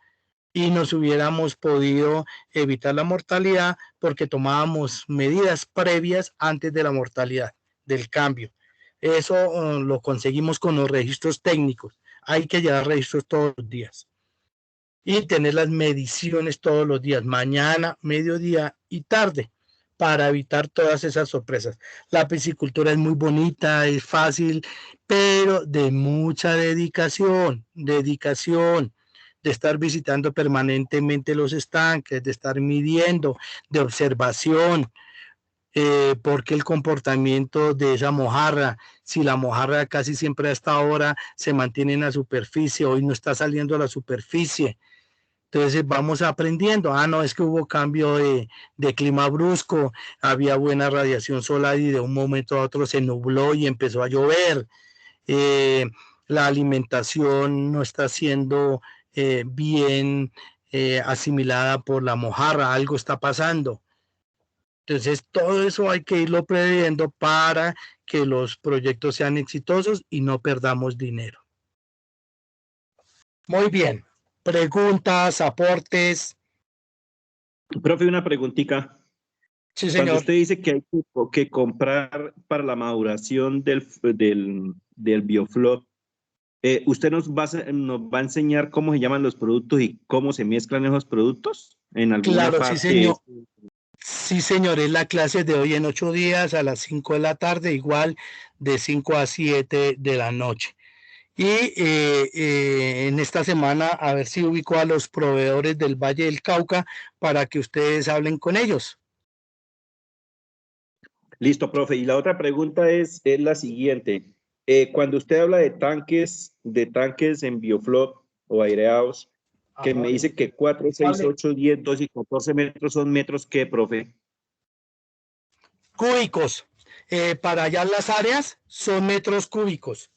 y nos hubiéramos podido evitar la mortalidad porque tomábamos medidas previas antes de la mortalidad, del cambio. Eso lo conseguimos con los registros técnicos. Hay que llevar registros todos los días y tener las mediciones todos los días, mañana, mediodía y tarde, para evitar todas esas sorpresas. La piscicultura es muy bonita, es fácil, pero de mucha dedicación, de estar visitando permanentemente los estanques, de estar midiendo, de observación, porque el comportamiento de esa mojarra, si la mojarra casi siempre a esta hora se mantiene en la superficie, hoy no está saliendo a la superficie. Entonces vamos aprendiendo. No, es que hubo cambio de clima brusco, había buena radiación solar y de un momento a otro se nubló y empezó a llover. La alimentación no está siendo bien asimilada por la mojarra, algo está pasando. Entonces, todo eso hay que irlo previendo para que los proyectos sean exitosos y no perdamos dinero. Muy bien. Preguntas, aportes. Profe, una preguntita. Sí, Cuando señor. usted dice que hay que comprar para la maduración del bioflot, ¿usted nos va a enseñar cómo se llaman los productos y cómo se mezclan esos productos en alguna Claro, sí, parte? señor. Sí, señor, es la clase de hoy en 8 días a las 5 de la tarde, igual de 5 a 7 de la noche. Y en esta semana a ver si ubico a los proveedores del Valle del Cauca para que ustedes hablen con ellos. Listo, profe. Y la otra pregunta es la siguiente. Cuando usted habla de tanques en bioflot o aireados, que me dice que 4, 6, 8, 10, 12 y 14 metros son metros, ¿qué, profe? Cúbicos. Para allá las áreas son metros cúbicos.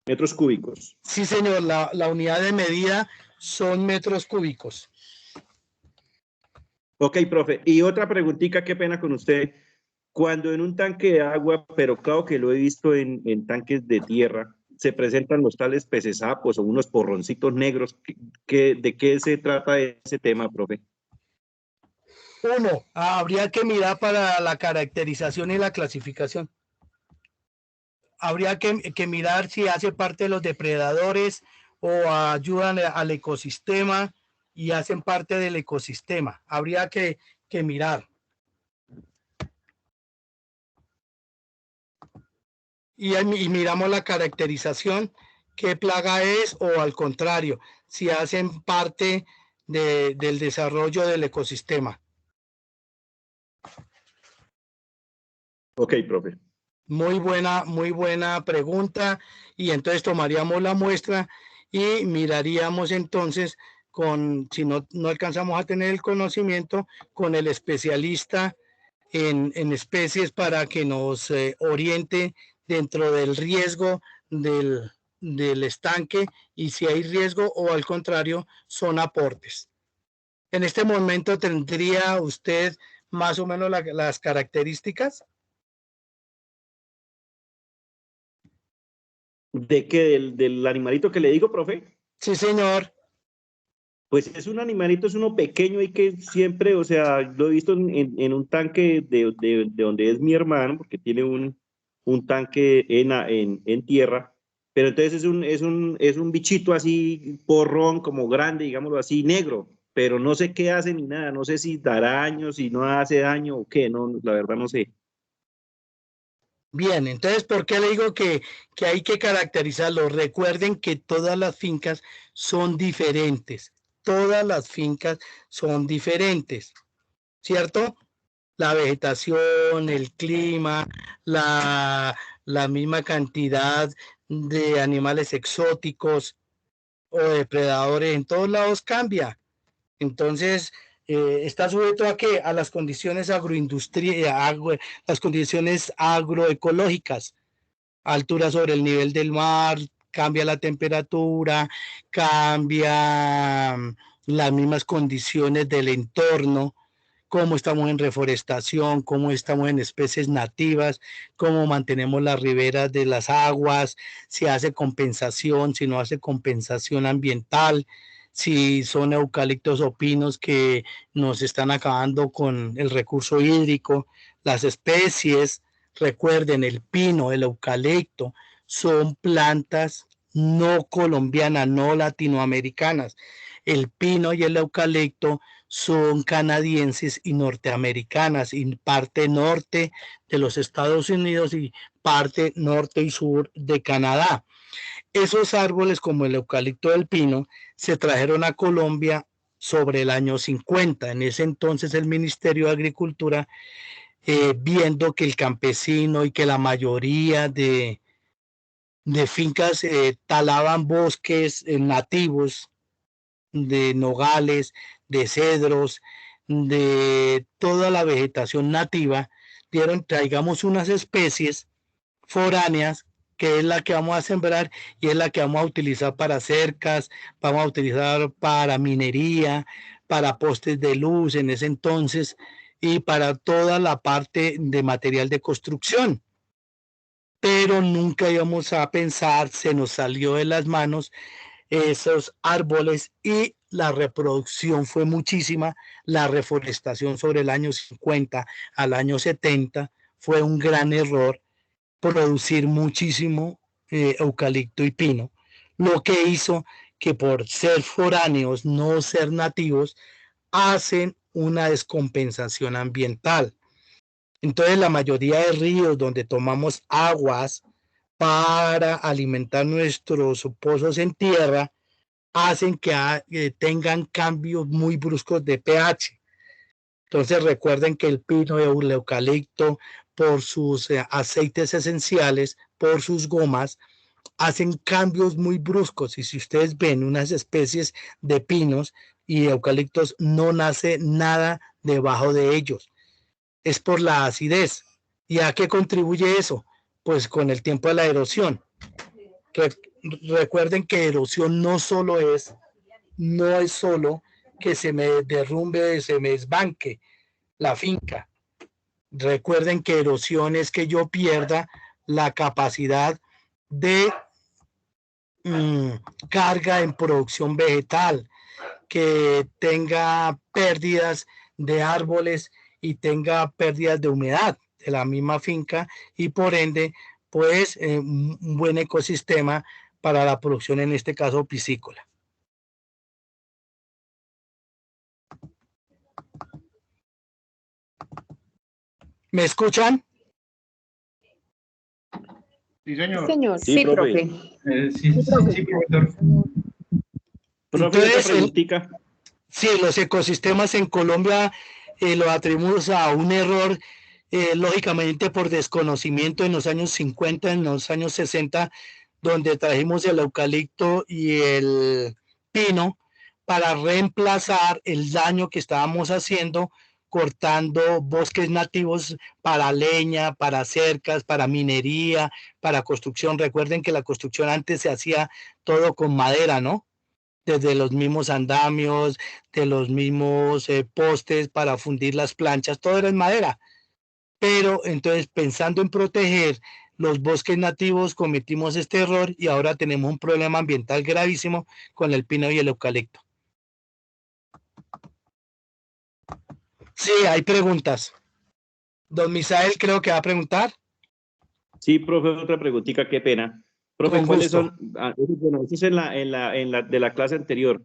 Metros cúbicos. Sí, señor, la unidad de medida son metros cúbicos. Ok, profe. Y otra preguntita, qué pena con usted. Cuando en un tanque de agua, pero claro que lo he visto en tanques de tierra, se presentan los tales peces sapos o unos porroncitos negros, ¿de qué se trata ese tema, profe? Uno, habría que mirar para la caracterización y la clasificación. Habría que mirar si hace parte de los depredadores o ayudan al ecosistema y hacen parte del ecosistema. Habría que mirar. Y miramos la caracterización, qué plaga es o al contrario, si hacen parte del desarrollo del ecosistema. Ok, profe. Muy buena pregunta. Y entonces tomaríamos la muestra y miraríamos entonces si no alcanzamos a tener el conocimiento, con el especialista en especies para que nos oriente dentro del riesgo del estanque y si hay riesgo o al contrario son aportes. En este momento tendría usted más o menos las características. ¿De qué? ¿Del animalito que le digo, profe? Sí, señor. Pues es un animalito, es uno pequeño y que siempre, o sea, lo he visto en un tanque de donde es mi hermano, porque tiene un tanque en tierra, pero entonces es un bichito así, porrón, como grande, digámoslo así, negro, pero no sé qué hace ni nada, no sé si dará daño, si no hace daño o qué, no, la verdad no sé. Bien, entonces, ¿por qué le digo que hay que caracterizarlo? Recuerden que todas las fincas son diferentes. Todas las fincas son diferentes, ¿cierto? La vegetación, el clima, la misma cantidad de animales exóticos o depredadores en todos lados cambia. Entonces, está sujeto a qué? A las condiciones las condiciones agroecológicas, altura sobre el nivel del mar, cambia la temperatura, cambia las mismas condiciones del entorno, cómo estamos en reforestación, cómo estamos en especies nativas, cómo mantenemos las riberas de las aguas, si hace compensación, si no hace compensación ambiental, si son eucaliptos o pinos que nos están acabando con el recurso hídrico, las especies. Recuerden, el pino, el eucalipto, son plantas no colombianas, no latinoamericanas. El pino y el eucalipto son canadienses y norteamericanas, y parte norte de los Estados Unidos y parte norte y sur de Canadá. Esos árboles, como el eucalipto del pino, se trajeron a Colombia sobre el año 50. En ese entonces el Ministerio de Agricultura, viendo que el campesino y que la mayoría de fincas talaban bosques nativos de nogales, de cedros, de toda la vegetación nativa, traigamos unas especies foráneas que es la que vamos a sembrar y es la que vamos a utilizar para cercas, vamos a utilizar para minería, para postes de luz en ese entonces y para toda la parte de material de construcción. Pero nunca íbamos a pensar, se nos salió de las manos esos árboles y la reproducción fue muchísima. La reforestación sobre el año 50 al año 70 fue un gran error, producir muchísimo eucalipto y pino, lo que hizo que por ser foráneos, no ser nativos, hacen una descompensación ambiental. Entonces la mayoría de ríos donde tomamos aguas para alimentar nuestros pozos en tierra hacen que tengan cambios muy bruscos de pH. Entonces recuerden que el pino y el eucalipto, por sus aceites esenciales, por sus gomas, hacen cambios muy bruscos. Y si ustedes ven unas especies de pinos y eucaliptos, no nace nada debajo de ellos. Es por la acidez. ¿Y a qué contribuye eso? Pues con el tiempo de la erosión. Recuerden que erosión no es solo que se me derrumbe, se me desbanque la finca. Recuerden que erosión es que yo pierda la capacidad de carga en producción vegetal, que tenga pérdidas de árboles y tenga pérdidas de humedad de la misma finca y por ende, pues, un buen ecosistema para la producción, en este caso piscícola. ¿Me escuchan? Sí, señor. Señor, Sí, sí, profe. Sí, profesor. Profe, Entonces, otra preguntita. sí, los ecosistemas en Colombia los atribuimos a un error, lógicamente por desconocimiento en los años 50, en los años 60, donde trajimos el eucalipto y el pino para reemplazar el daño que estábamos haciendo cortando bosques nativos para leña, para cercas, para minería, para construcción. Recuerden que la construcción antes se hacía todo con madera, ¿no? Desde los mismos andamios, de los mismos postes para fundir las planchas, todo era en madera. Pero entonces, pensando en proteger los bosques nativos, cometimos este error y ahora tenemos un problema ambiental gravísimo con el pino y el eucalipto. Sí, hay preguntas. Don Misael creo que va a preguntar. Sí, profe, otra preguntita, qué pena. Profe, Con ¿cuáles gusto. son? Bueno, eso es de la clase anterior.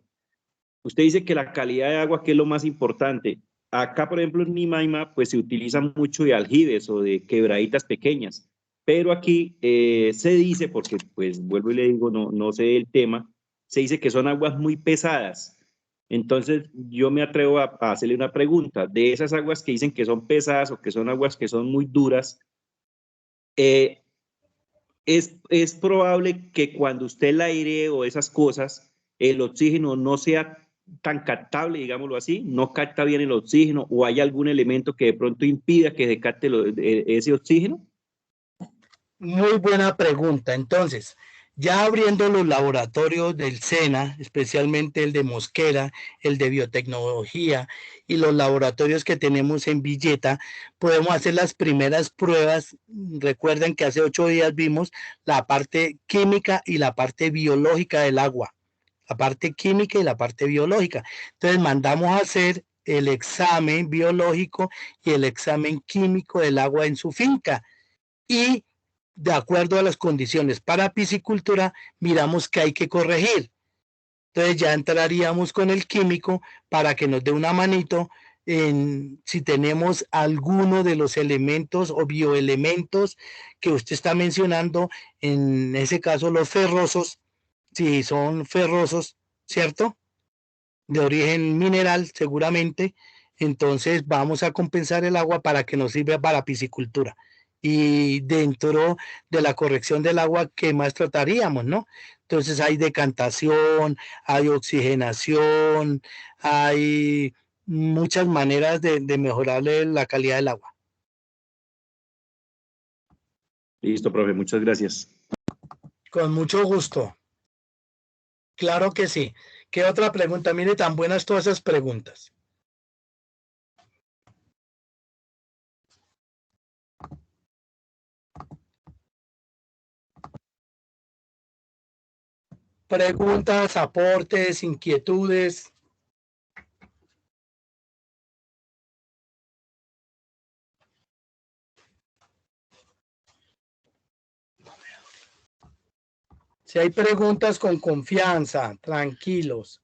Usted dice que la calidad de agua, que es lo más importante. Acá, por ejemplo, en Nimaima, pues se utiliza mucho de aljibes o de quebraditas pequeñas. Pero aquí se dice, porque pues vuelvo y le digo, no sé el tema, se dice que son aguas muy pesadas. Entonces, yo me atrevo a hacerle una pregunta. De esas aguas que dicen que son pesadas o que son aguas que son muy duras, eh, es probable que cuando usted la airee o esas cosas, el oxígeno no sea tan captable, digámoslo así, no capta bien el oxígeno o hay algún elemento que de pronto impida que se capte ese oxígeno. Muy buena pregunta. Entonces, ya abriendo los laboratorios del SENA, especialmente el de Mosquera, el de biotecnología y los laboratorios que tenemos en Villeta, podemos hacer las primeras pruebas. Recuerden que hace 8 días vimos la parte química y la parte biológica del agua, la parte química y la parte biológica. Entonces, mandamos a hacer el examen biológico y el examen químico del agua en su finca. Y de acuerdo a las condiciones para piscicultura, miramos qué hay que corregir. Entonces ya entraríamos con el químico para que nos dé una manito en si tenemos alguno de los elementos o bioelementos que usted está mencionando, en ese caso los ferrosos, si son ferrosos, ¿cierto? De origen mineral seguramente, entonces vamos a compensar el agua para que nos sirva para piscicultura. Y dentro de la corrección del agua, ¿qué más trataríamos, no? Entonces hay decantación, hay oxigenación, hay muchas maneras de mejorarle la calidad del agua. Listo, profe, muchas gracias. Con mucho gusto. Claro que sí. ¿Qué otra pregunta? Mire, tan buenas todas esas preguntas. Preguntas, aportes, inquietudes. Si hay preguntas, con confianza, tranquilos.